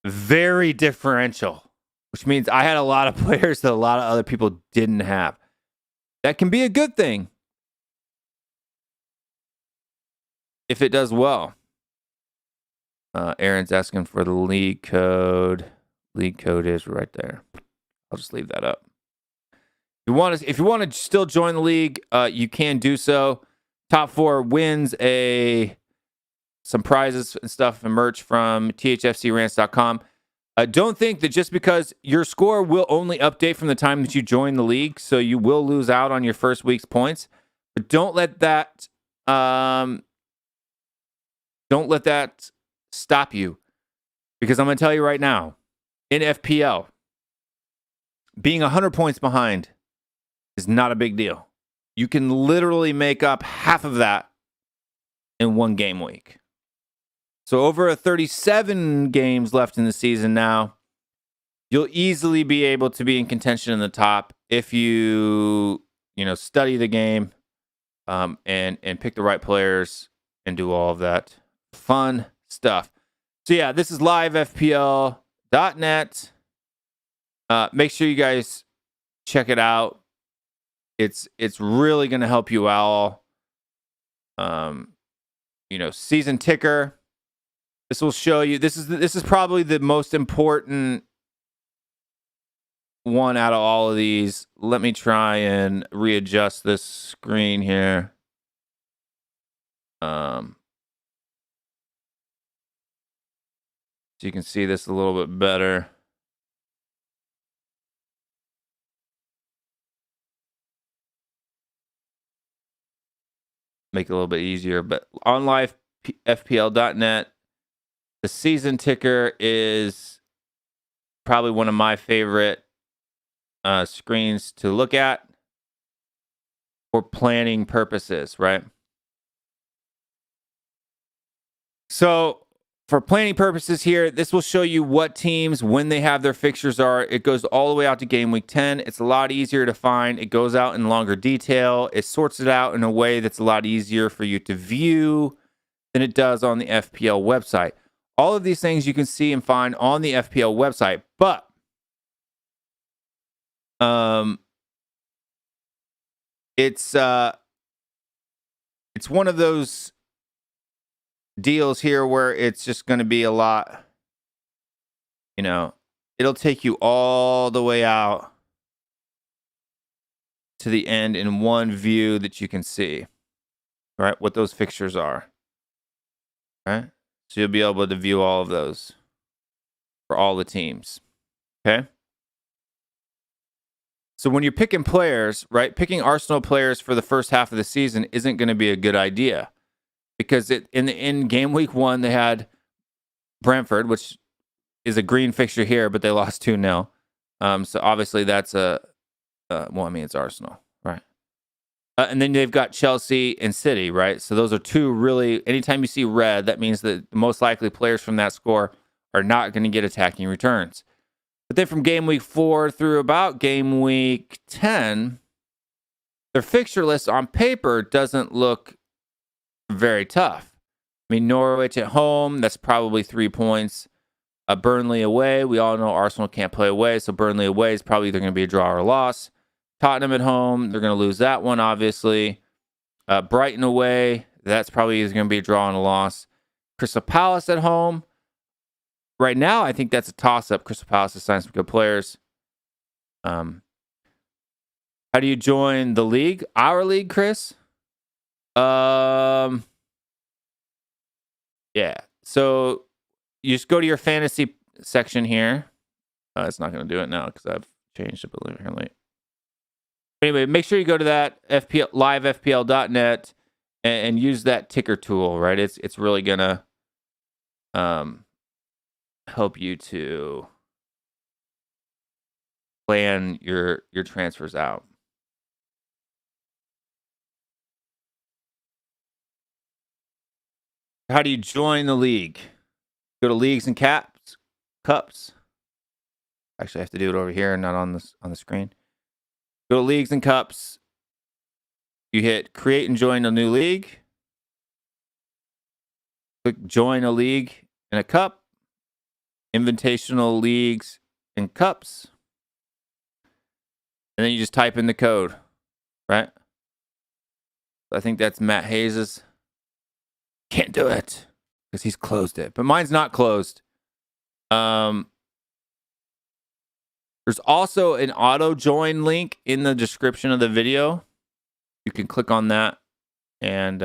very differential, which means I had a lot of players that a lot of other people didn't have. That can be a good thing if it does well. Aaron's asking for the league code. League code is right there. I'll just leave that up. If you want to still join the league, you can do so. Top 4 wins some prizes and stuff and merch from THFCRants.com. Don't think that just because your score will only update from the time that you join the league, so you will lose out on your first week's points. But don't let that stop you, because I'm going to tell you right now, in FPL, being 100 points behind is not a big deal. You can literally make up half of that in one game week. So over 37 games left in the season now, you'll easily be able to be in contention in the top if you study the game and pick the right players and do all of that fun stuff. So yeah, this is livefpl.net. Make sure you guys check it out. It's really going to help you out. Season ticker. This will show you. This is probably the most important one out of all of these. Let me try and readjust this screen here. So you can see this a little bit better. Make it a little bit easier, but on livefpl.net, the season ticker is probably one of my favorite screens to look at for planning purposes, right? So for planning purposes here, this will show you what teams, when they have their fixtures are. It goes all the way out to game week 10. It's a lot easier to find. It goes out in longer detail. It sorts it out in a way that's a lot easier for you to view than it does on the FPL website. All of these things you can see and find on the FPL website, but it's one of those deals here where it's just going to be a lot, it'll take you all the way out to the end in one view that you can see, right? What those fixtures are, right? So you'll be able to view all of those for all the teams, okay? So when you're picking players, right, picking Arsenal players for the first half of the season isn't going to be a good idea. Because in game week 1, they had Brentford, which is a green fixture here, but they lost 2-0. So obviously that's it's Arsenal, right? And then they've got Chelsea and City, right? So those are two really, anytime you see red, that means that the most likely players from that score are not going to get attacking returns. But then from game week 4 through about game week 10, their fixture list on paper doesn't look very tough. I mean, Norwich at home, that's probably 3 points. Burnley away, we all know Arsenal can't play away, so Burnley away is probably either going to be a draw or a loss. Tottenham at home, they're going to lose that one, obviously. Brighton away, that's probably either going to be a draw and a loss. Crystal Palace at home, right now, I think that's a toss-up. Crystal Palace has signed some good players. How do you join the league? Our league, Chris? Yeah. So you just go to your fantasy section here. It's not going to do it now because I've changed it, but leave it here late. Anyway, make sure you go to that livefpl.net and use that ticker tool, right? It's really going to help you to plan your transfers out. How do you join the league? Go to leagues and cups. Actually, I have to do it over here, not on the screen. Go to leagues and cups. You hit create and join a new league. Click join a league and a cup. Invitational leagues and cups. And then you just type in the code, right? I think that's Matt Hayes's. Can't do it because he's closed it, but mine's not closed. There's also an auto join link in the description of the video. You can click on that and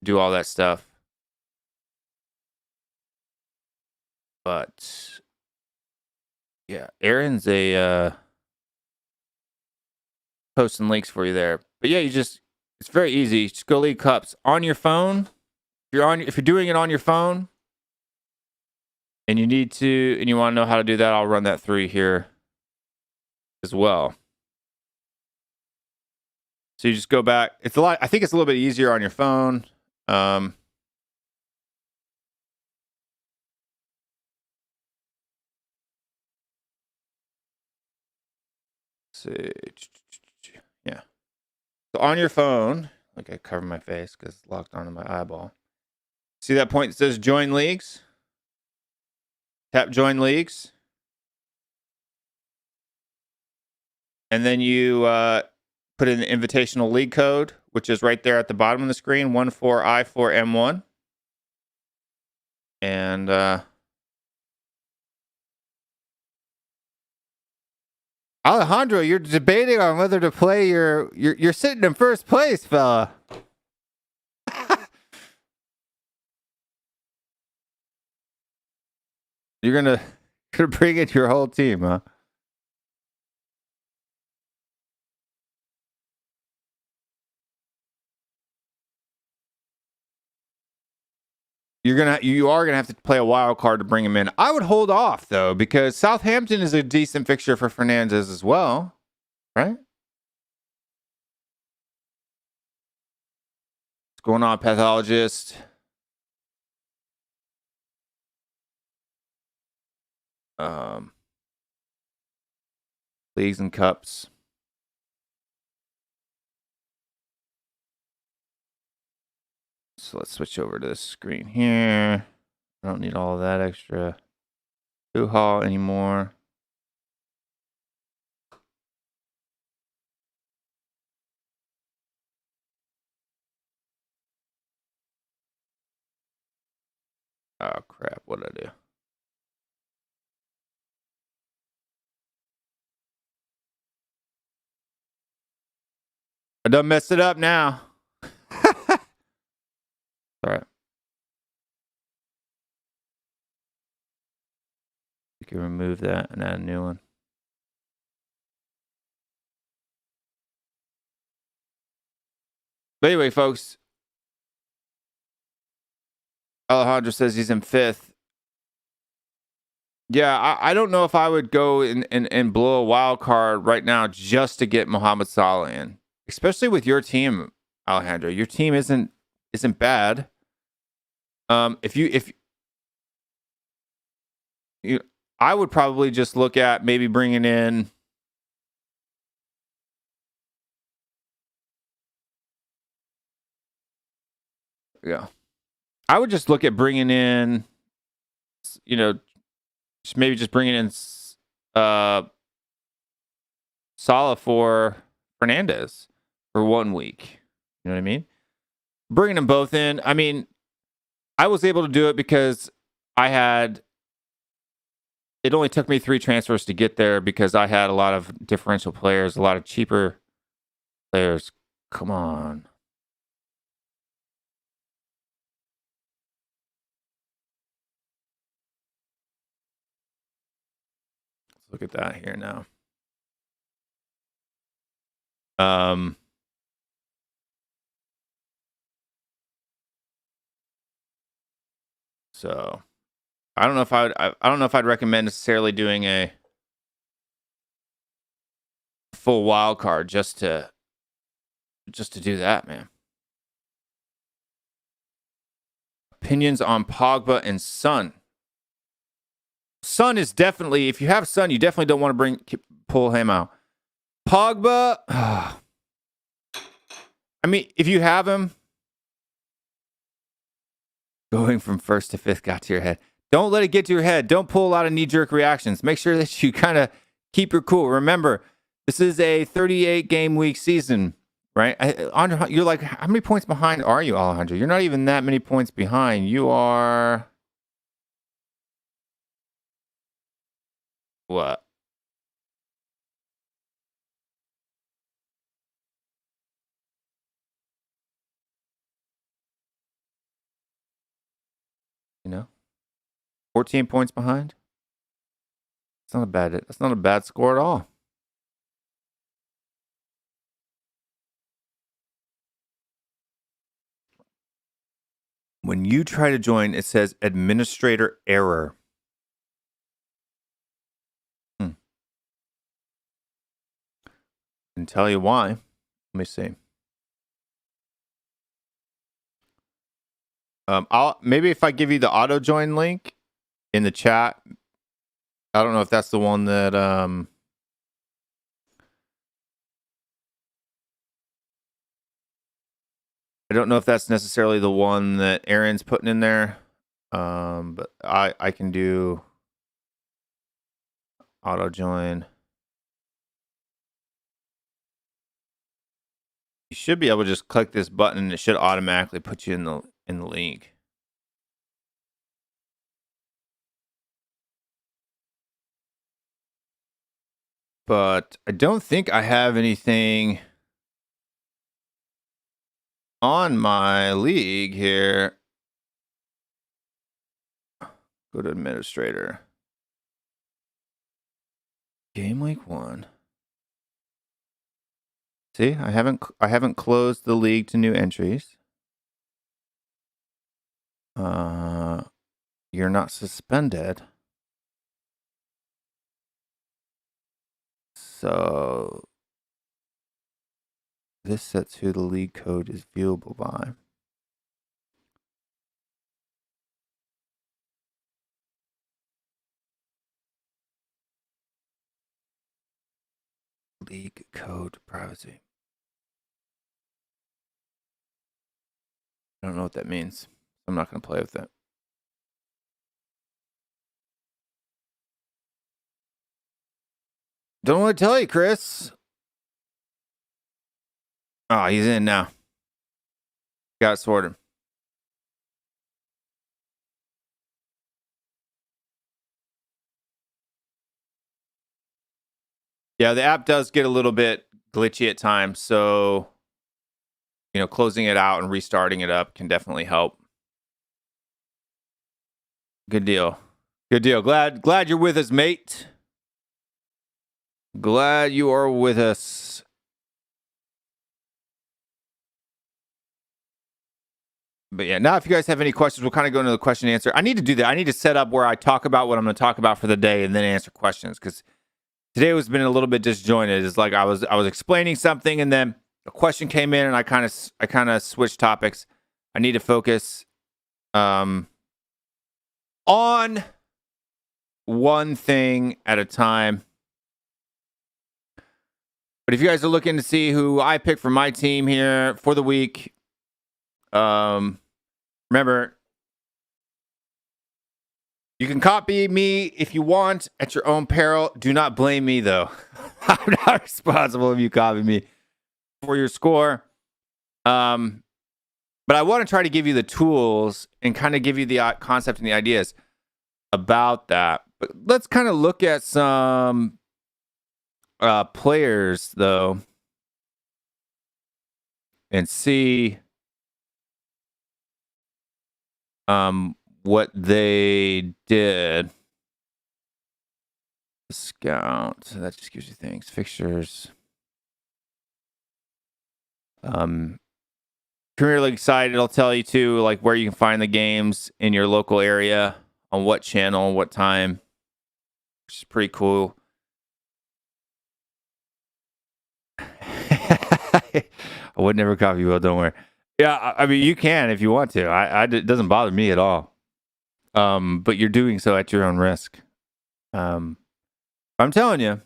do all that stuff. But yeah, Aaron's posting links for you there. But yeah, it's very easy. Just go league cups on your phone. If you're doing it on your phone and you want to know how to do that, I'll run that through here as well. So you just go back. I think it's a little bit easier on your phone. See. Yeah. So on your phone, I cover my face because it's locked onto my eyeball. See that point that says join leagues? Tap join leagues. And then you put in the invitational league code, which is right there at the bottom of the screen, 14I4M1. And Alejandro, you're debating on whether to play you're sitting in first place, fella. You're gonna bring in your whole team, huh? You are gonna have to play a wild card to bring him in. I would hold off though, because Southampton is a decent fixture for Fernandez as well, right? What's going on, pathologist? Leagues and cups. So let's switch over to this screen here. I don't need all of that extra hoo-ha anymore. Oh crap, what did I do? I done messed it up now. All right. You can remove that and add a new one. But anyway, folks, Alejandro says he's in 5th. Yeah, I don't know if I would go and blow a wild card right now just to get Mohamed Salah in, especially with your team, Alejandro. Your team isn't bad. If you, I would probably just look at maybe bringing in. Yeah, I would just look at bringing in, maybe just bringing in Salah for Fernandez for 1 week. You know what I mean? Bringing them both in. I mean, I was able to do it because it only took me 3 transfers to get there because I had a lot of differential players, a lot of cheaper players. Come on. Let's look at that here now. So I don't know if I'd recommend necessarily doing a full wild card just to do that, man. Opinions on Pogba and Sun. Sun is definitely, if you have Sun, you definitely don't want to pull him out. Pogba, I mean, if you have him, going from 1st to 5th got to your head. Don't let it get to your head. Don't pull a lot of knee-jerk reactions. Make sure that you kind of keep your cool. Remember, this is a 38-game week season, right? You're like, how many points behind are you, Alejandro? You're not even that many points behind. You are... What? You know? 14 points behind? That's not a bad score at all. When you try to join, it says administrator error. Can tell you why. Let me see. Maybe if I give you the auto join link in the chat. I don't know if that's the one that I don't know if that's necessarily the one that Aaron's putting in there. But I can do auto join. You should be able to just click this button and it should automatically put you in the league. But I don't think I have anything on my league here. Go to administrator. Game week 1. See, I haven't closed the league to new entries. You're not suspended. So this sets who the league code is viewable by. League code privacy. I don't know what that means. I'm not going to play with it. Don't want to tell you, Chris. Oh, he's in now. Got it sorted. Yeah, the app does get a little bit glitchy at times, so closing it out and restarting it up can definitely help. Good deal. Good deal. Glad you're with us, mate. Glad you are with us. But yeah, now if you guys have any questions, we'll kind of go into the question and answer. I need to do that. I need to set up where I talk about what I'm going to talk about for the day and then answer questions, because today has been a little bit disjointed. It's like I was explaining something and then a question came in and I kind of switched topics. I need to focus on one thing at a time. But if you guys are looking to see who I picked for my team here for the week, remember, you can copy me if you want at your own peril. Do not blame me, though. I'm not responsible if you copy me for your score. But I want to try to give you the tools and kind of give you the concept and the ideas about that. But let's kind of look at some players, though, and see what they did. Scout, so that just gives you things. Fixtures. Premier League site, it'll tell you too, like where you can find the games in your local area, on what channel, what time, which is pretty cool. I would never copy you, don't worry. Yeah, I mean, you can if you want to. It doesn't bother me at all. But you're doing so at your own risk. I'm telling you,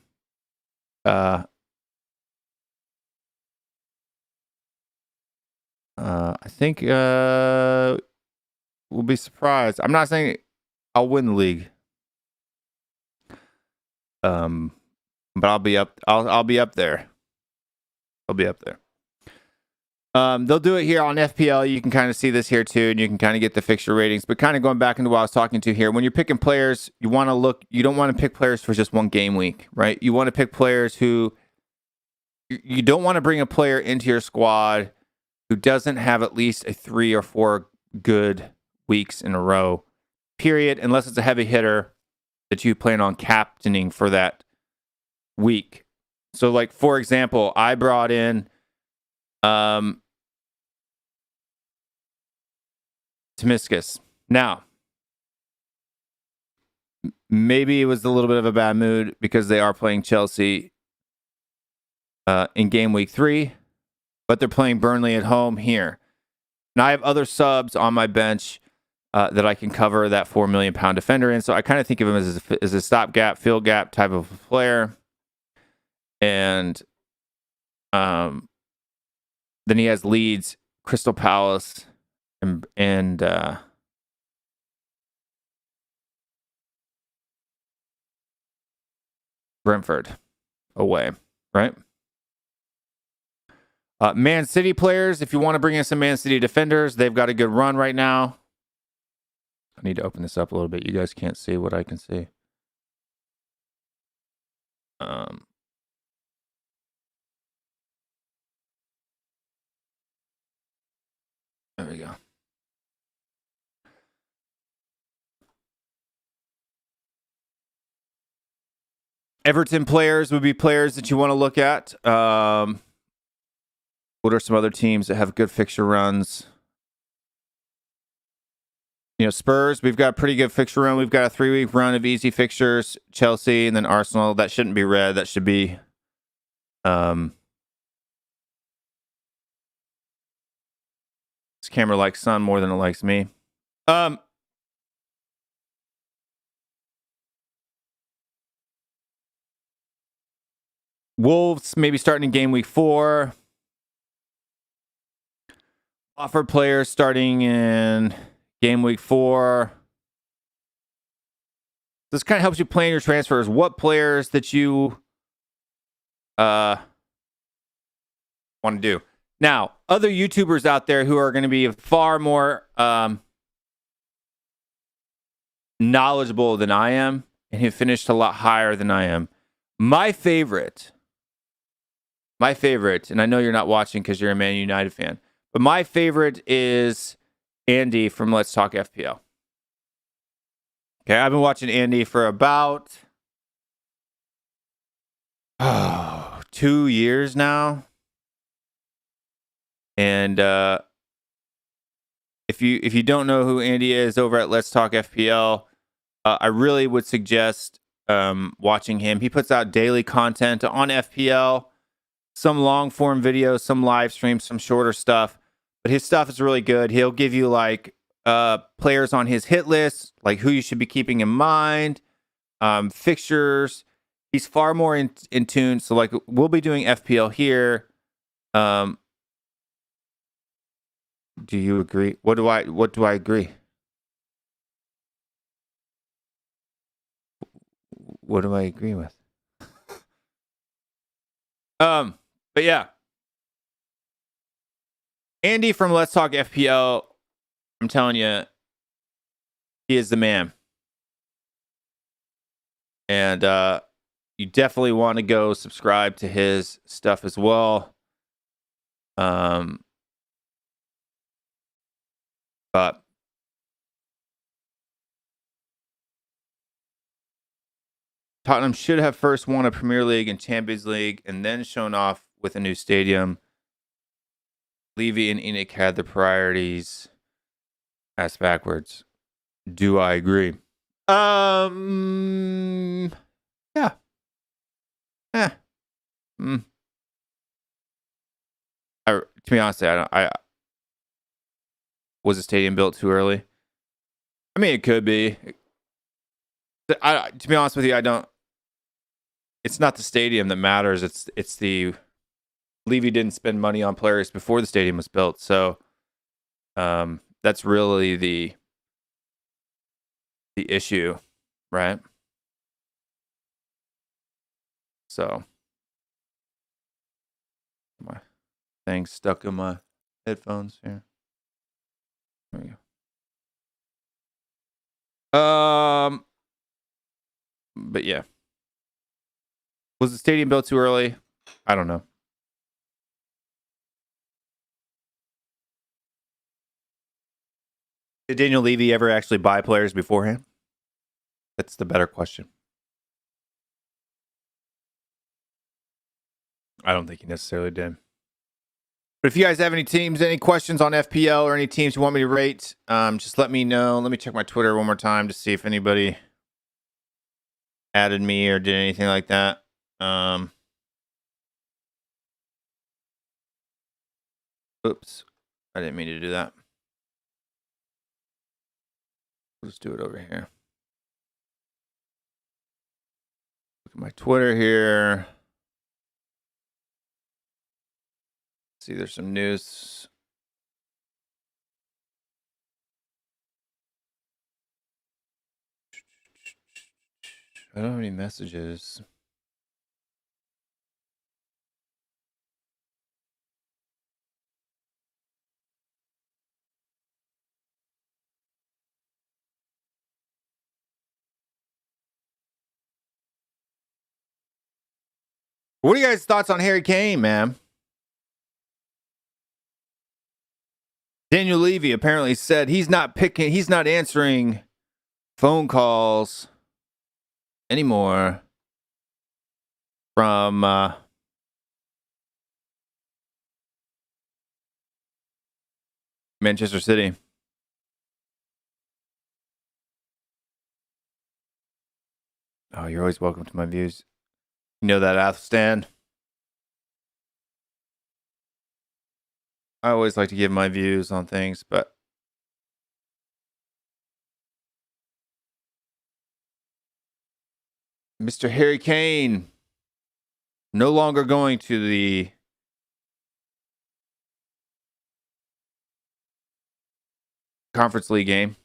I think we'll be surprised. I'm not saying I'll win the league, but I'll be up. I'll be up there. I'll be up there. They'll do it here on FPL. You can kind of see this here too, and you can kind of get the fixture ratings. But kind of going back into what I was talking to here, when you're picking players, you want to look. You don't want to pick players for just one game week, right? You want to pick players who you don't want to bring a player into your squad who doesn't have at least a 3 or 4 good weeks in a row, period, unless it's a heavy hitter that you plan on captaining for that week. So, like, for example, I brought in Tomiskas. Now, maybe it was a little bit of a bad mood because they are playing Chelsea in game week 3, but they're playing Burnley at home here. Now, I have other subs on my bench that I can cover that £4 million defender in. So I kind of think of him as a stopgap, fill gap type of player. And then he has Leeds, Crystal Palace, and Brentford away, right? Man City players, if you want to bring in some Man City defenders, they've got a good run right now. I need to open this up a little bit. You guys can't see what I can see. There we go. Everton players would be players that you want to look at. What are some other teams that have good fixture runs? You know, Spurs, we've got a pretty good fixture run. We've got a 3-week run of easy fixtures. Chelsea and then Arsenal. That shouldn't be red. That should be this camera likes Sun more than it likes me. Wolves maybe starting in game week 4. Offered players starting in game week 4. This kind of helps you plan your transfers. What players that you want to do. Now, other YouTubers out there who are going to be far more knowledgeable than I am and who finished a lot higher than I am. My favorite, and I know you're not watching because you're a Man United fan, but my favorite is Andy from Let's Talk FPL. Okay, I've been watching Andy for about 2 years now. And if you don't know who Andy is over at Let's Talk FPL, I really would suggest watching him. He puts out daily content on FPL, some long form videos, some live streams, some shorter stuff. But his stuff is really good. He'll give you like players on his hit list, like who you should be keeping in mind, fixtures. He's far more in tune. So like we'll be doing FPL here. Do you agree? What do I agree? What do I agree with? But yeah. Andy from Let's Talk FPL, I'm telling you, he is the man. And you definitely want to go subscribe to his stuff as well. But Tottenham should have first won a Premier League and Champions League and then shown off with a new stadium. Levy and Enoch had the priorities. Asked backwards. Do I agree? Yeah. To be honest, was the stadium built too early? I mean, it could be. To be honest with you, I don't. It's not the stadium that matters. It's the Levy didn't spend money on players before the stadium was built, so that's really the issue, right? So my thing stuck in my headphones here. There we go. But yeah. Was the stadium built too early? I don't know. Did Daniel Levy ever actually buy players beforehand? That's the better question. I don't think he necessarily did. But if you guys have any teams, any questions on FPL or any teams you want me to rate, just let me know. Let me check my Twitter one more time to see if anybody added me or did anything like that. Oops. I didn't mean to do that. Let's do it over here. Look at my Twitter here. See, there's some news. I don't have any messages. What are you guys' thoughts on Harry Kane, man? Daniel Levy apparently said he's not answering phone calls anymore from Manchester City. Oh, you're always welcome to my views. You know that, Athelstan. I always like to give my views on things, but Mr. Harry Kane no longer going to the Conference League game.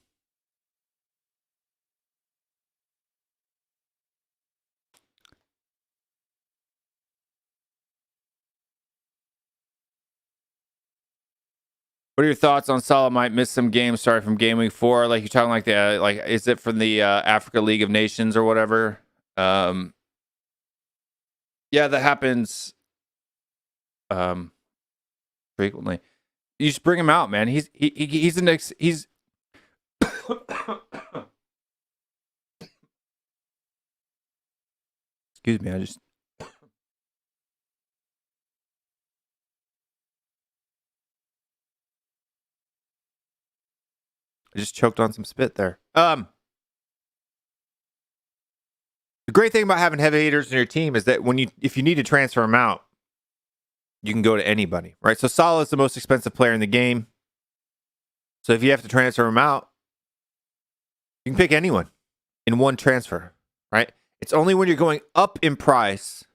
What are your thoughts on Salah might miss some games starting from game week 4? Like you're talking like is it from the Africa League of Nations or whatever? Yeah, that happens frequently. You just bring him out, man. He's the next. He's excuse me. I just choked on some spit there. The great thing about having heavy hitters in your team is that if you need to transfer them out, you can go to anybody, right? So Salah is the most expensive player in the game. So if you have to transfer him out, you can pick anyone in one transfer, right? It's only when you're going up in price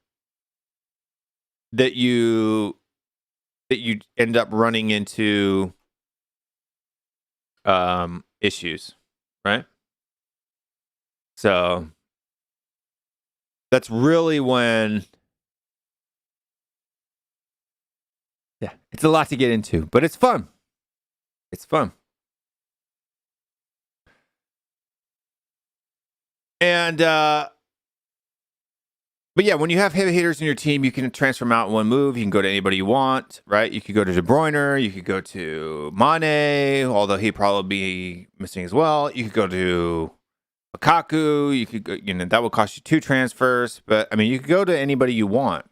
that you end up running into issues, right? So that's really when, yeah, it's a lot to get into, but it's fun. It's fun. And but yeah, when you have heavy hitters in your team, you can transfer them out in one move. You can go to anybody you want, right? You could go to De Bruyne. You could go to Mane, although he'd probably be missing as well. You could go to Lukaku. You could go, that would cost you 2 transfers. But, I mean, you could go to anybody you want.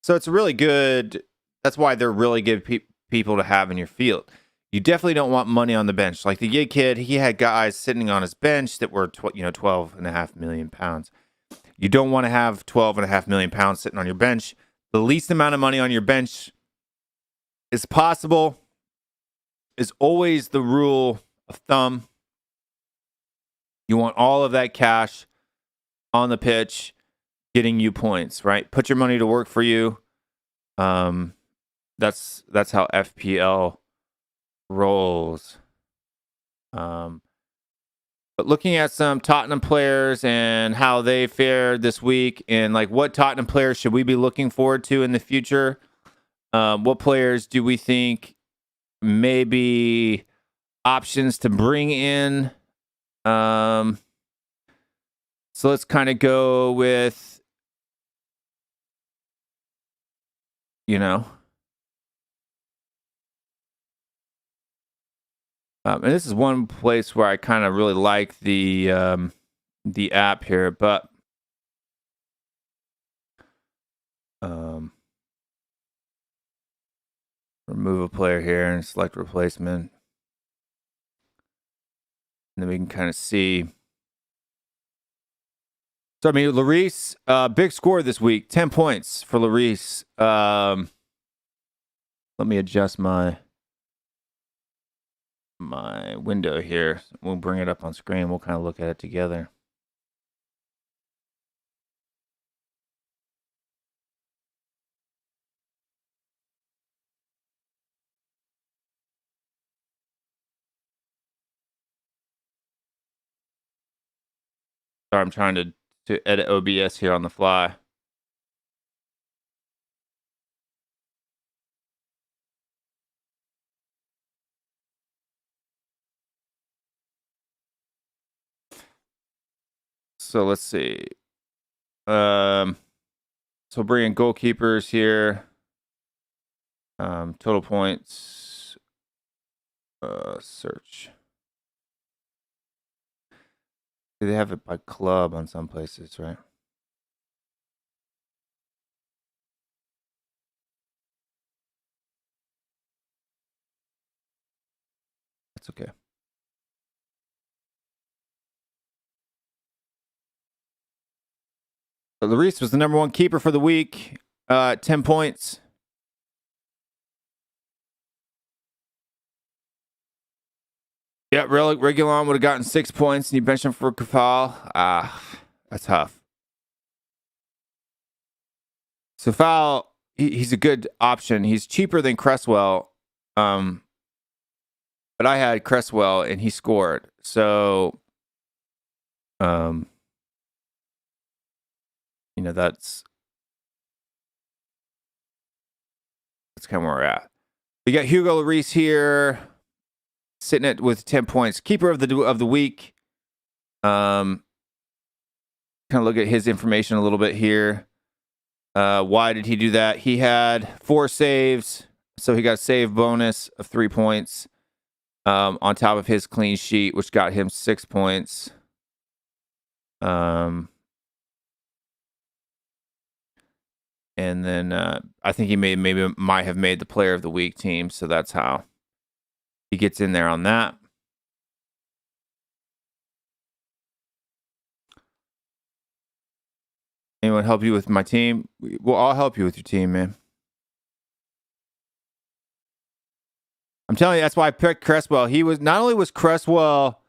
So it's really good. That's why they're really good people to have in your field. You definitely don't want money on the bench. Like the Yig kid, he had guys sitting on his bench that were, 12.5 million pounds. You don't want to have 12.5 million pounds sitting on your bench. The least amount of money on your bench is possible is always the rule of thumb. You want all of that cash on the pitch getting you points, right? Put your money to work for you. That's how FPL rolls. But looking at some Tottenham players and how they fared this week, and like what Tottenham players should we be looking forward to in the future? What players do we think maybe options to bring in? So let's kind of go with, and this is one place where I kind of really like the app here, but remove a player here and select replacement. And then we can kind of see. So, I mean, Lloris, big score this week, 10 points for Lloris. Let me adjust my window here. We'll bring it up on screen. We'll kind of look at it together. Sorry, I'm trying to edit OBS here on the fly. So let's see. So bring in goalkeepers here. Total points. Search. They have it by club on some places, right? That's okay. So Lloris was the number one keeper for the week. 10 points. Yeah, Reguilon would have gotten 6 points, and you benched him for Kafal. That's tough. So Foul, he's a good option. He's cheaper than Cresswell, but I had Cresswell, and he scored. So, you know, that's kind of where we're at. We got Hugo Lloris here, sitting at with 10 points, keeper of the week. Kind of look at his information a little bit here. Why did he do that? He had 4 saves, so he got a save bonus of 3 points on top of his clean sheet, which got him 6 points. And then I think he might have made the player of the week team, so that's how he gets in there on that. Anyone help you with my team? Well, I'll help you with your team, man. I'm telling you, that's why I picked Cresswell. He was not only was Cresswell.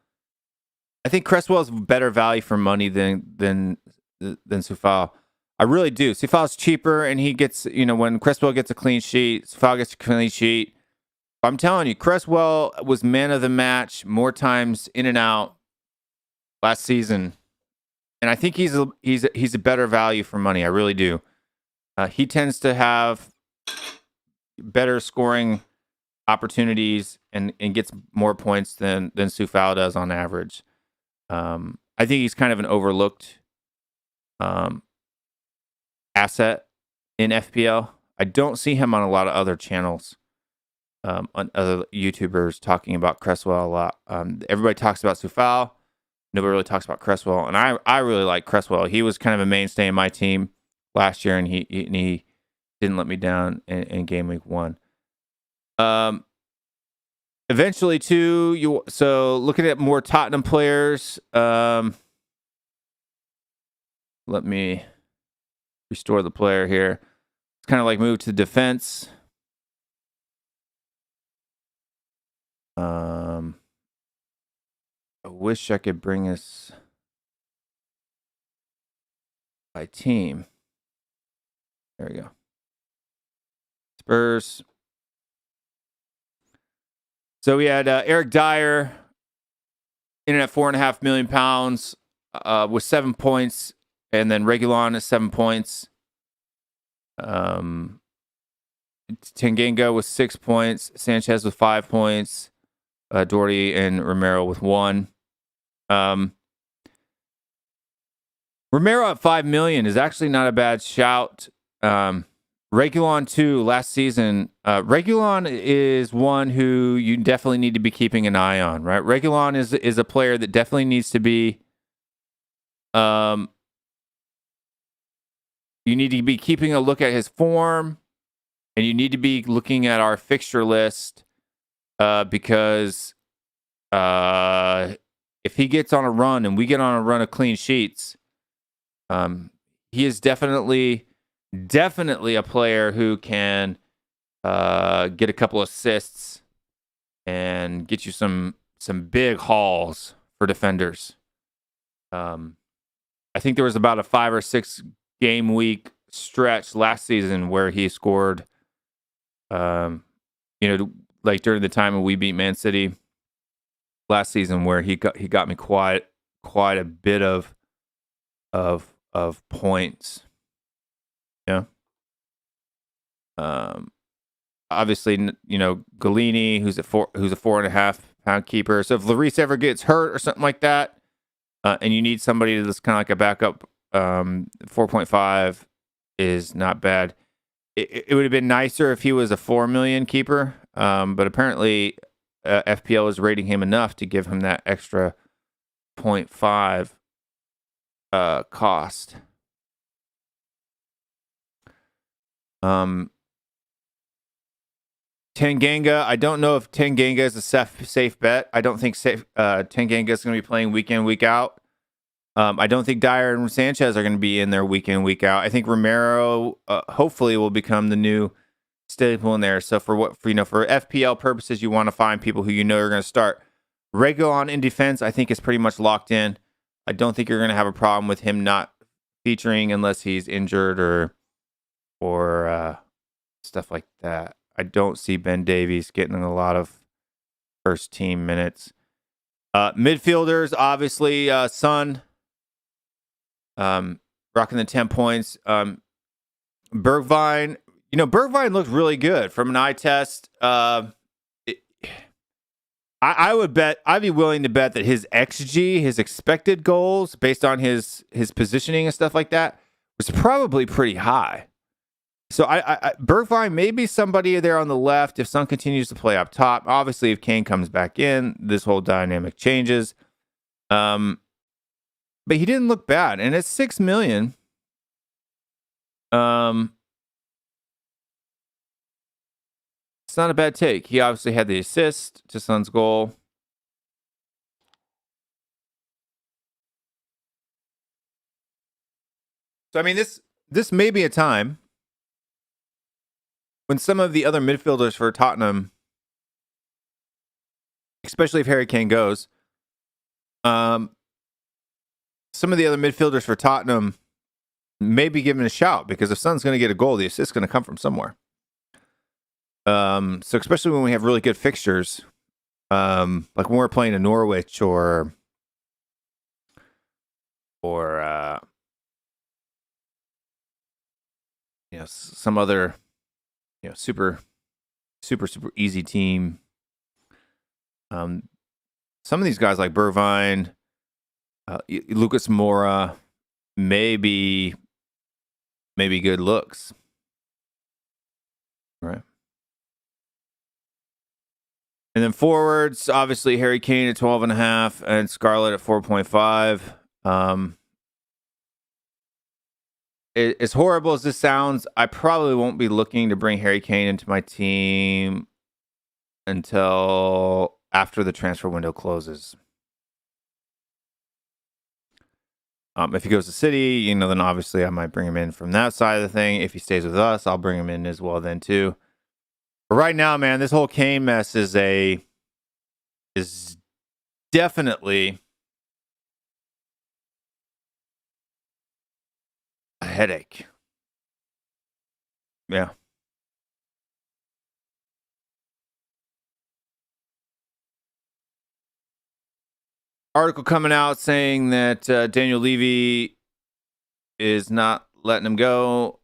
I think Cresswell's better value for money than Soufal. I really do. Soufal's cheaper, and he gets, you know, when Cresswell gets a clean sheet, Soufal gets a clean sheet. I'm telling you, Cresswell was man of the match more times in and out last season, and I think he's a better value for money. I really do. He tends to have better scoring opportunities and gets more points than Soufal does on average. I think he's kind of an overlooked asset in FPL. I don't see him on a lot of other channels, on other YouTubers talking about Cresswell a lot. Everybody talks about Soufal. Nobody really talks about Cresswell, and I really like Cresswell. He was kind of a mainstay in my team last year, and he didn't let me down in game week 1. Eventually, too, so looking at more Tottenham players, let me restore the player here. It's kind of like move to defense. I wish I could bring us by team. There we go. Spurs. So we had Eric Dyer in at £4.5 million with 7 points, and then Reguilon is 7 points. Tanganga with 6 points, Sanchez with 5 points, Doherty and Romero with 1. Romero at $5 million is actually not a bad shout. Reguilon too. Last season, Reguilon is one who you definitely need to be keeping an eye on. Right, Reguilon is a player that definitely needs to be. You need to be keeping a look at his form, and you need to be looking at our fixture list because if he gets on a run and we get on a run of clean sheets, he is definitely a player who can get a couple assists and get you some big hauls for defenders. I think there was about a 5 or 6 game week stretch last season where he scored, like during the time when we beat Man City last season, where he got me quite a bit of points. Yeah. Obviously, Galini, who's a 4.5 pound keeper. So if Lloris ever gets hurt or something like that, and you need somebody that's kind of like a backup, 4.5, is not bad. It would have been nicer if he was a 4 million keeper, but apparently FPL is rating him enough to give him that extra 0.5 cost. Tanganga, I don't know if Tanganga is a safe bet. I don't think Tanganga is going to be playing week in, week out. I don't think Dyer and Sanchez are going to be in there week in, week out. I think Romero hopefully will become the new staple in there. So for FPL purposes, you want to find people who you know are going to start. Reguilon in defense, I think is pretty much locked in. I don't think you're going to have a problem with him not featuring unless he's injured or stuff like that. I don't see Ben Davies getting a lot of first team minutes. Midfielders, obviously, Sun, rocking the 10 points. Bergwijn, Bergwijn looked really good from an eye test. I would bet, I'd be willing to bet that his XG, his expected goals, based on his positioning and stuff like that, was probably pretty high. So Bergwijn may be somebody there on the left if Sun continues to play up top. Obviously, if Kane comes back in, this whole dynamic changes. But he didn't look bad, and it's 6 million. It's not a bad take. He obviously had the assist to Sun's goal. So I mean, this may be a time when some of the other midfielders for Tottenham, especially if Harry Kane goes, some of the other midfielders for Tottenham may be given a shout, because if Son's going to get a goal, the assist's going to come from somewhere. So especially when we have really good fixtures, like when we're playing in Norwich or some other super easy team. Some of these guys like Bergwijn, Lucas Moura, maybe good looks. All right. And then forwards, obviously Harry Kane at 12.5 and Scarlett at 4.5. As horrible as this sounds, I probably won't be looking to bring Harry Kane into my team until after the transfer window closes. If he goes to City, then obviously I might bring him in from that side of the thing. If he stays with us, I'll bring him in as well then too. But right now, man, this whole Kane mess is definitely a headache. Yeah. Article coming out saying that Daniel Levy is not letting him go.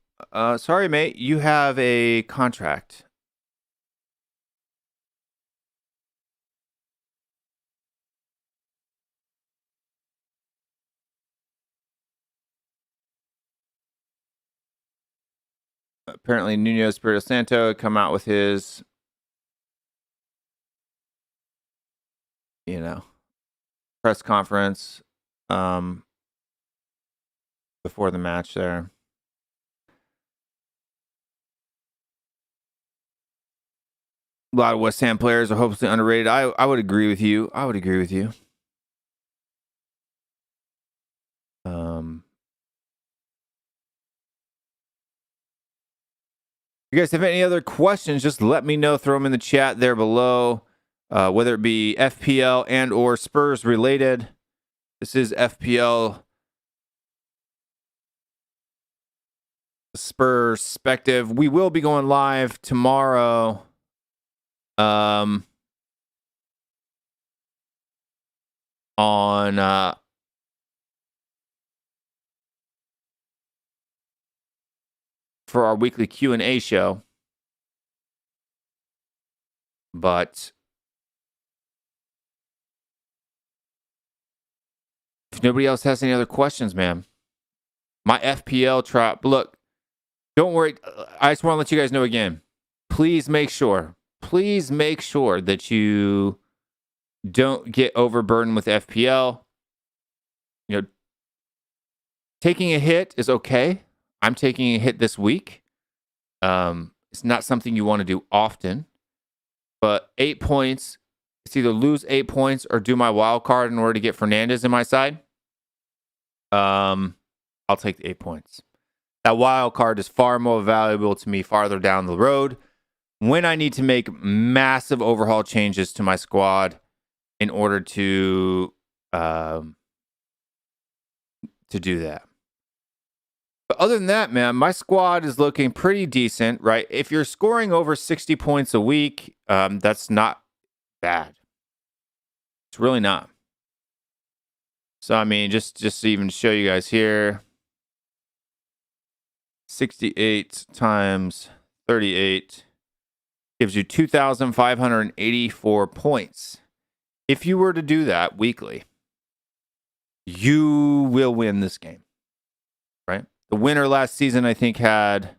Sorry, mate. You have a contract. Apparently, Nuno Espirito Santo had come out with his, press conference before the match there. A lot of West Ham players are hopelessly underrated. I would agree with you. If you guys have any other questions, just let me know. Throw them in the chat there below, whether it be FPL and or Spurs related. This is FPL Spurspective. We will be going live tomorrow. On for our weekly Q&A show. But if nobody else has any other questions, man, my FPL trap, look, Don't worry. I just want to let you guys know again. Please make sure that you don't get overburdened with FPL. You know, taking a hit is okay. I'm taking a hit this week. It's not something you want to do often, but 8 points, it's either lose 8 points or do my wild card in order to get Fernandez in my side. I'll take the 8 points. That wild card is far more valuable to me farther down the road when I need to make massive overhaul changes to my squad in order to do that. But other than that, man, my squad is looking pretty decent, right? If you're scoring over 60 points a week, that's not bad. It's really not. So, I mean, just to even show you guys here, 68 times 38 gives you 2,584 points. If you were to do that weekly, you will win this game, right? The winner last season, I think, had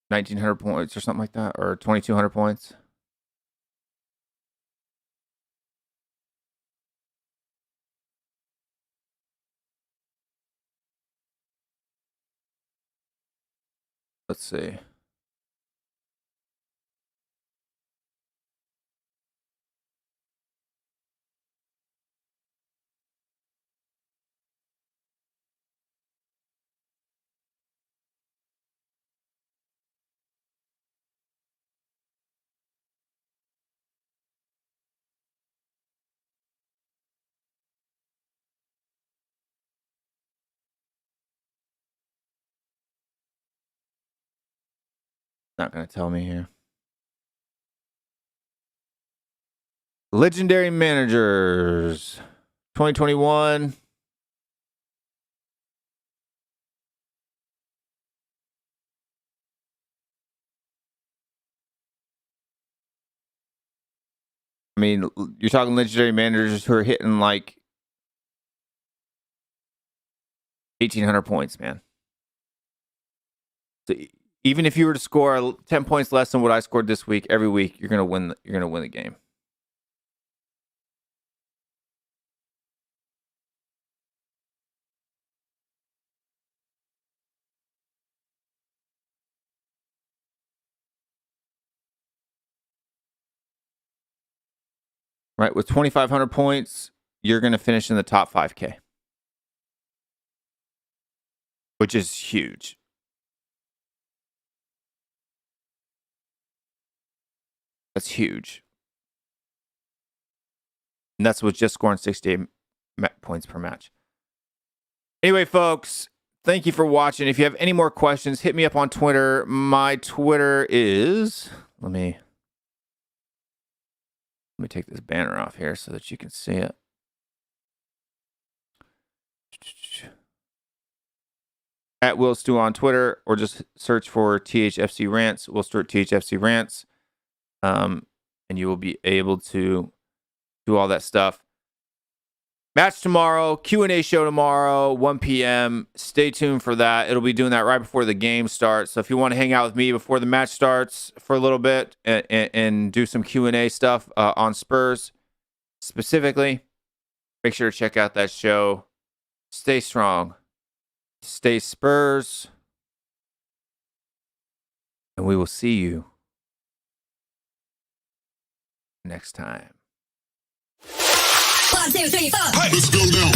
1,900 points or something like that, or 2,200 points. Let's see. Not going to tell me here. Legendary managers 2021. I mean, you're talking legendary managers who are hitting like 1,800 points, man. So even if you were to score 10 points less than what I scored this week, every week you're gonna win. You're gonna win the game. Right, with 2,500 points, you're gonna finish in the top 5K, which is huge. That's huge. And that's with just scoring 68 points per match. Anyway, folks, thank you for watching. If you have any more questions, hit me up on Twitter. My Twitter is... Let me take this banner off here so that you can see it. At WillStew on Twitter, or just search for THFCRants, WillStewartTHFCRants. And you will be able to do all that stuff. Match tomorrow, Q&A show tomorrow, 1 p.m. Stay tuned for that. It'll be doing that right before the game starts. So if you want to hang out with me before the match starts for a little bit and do some Q&A stuff on Spurs specifically, make sure to check out that show. Stay strong. Stay Spurs. And we will see you next time.
1, 2, 3, 4.
Let's go now.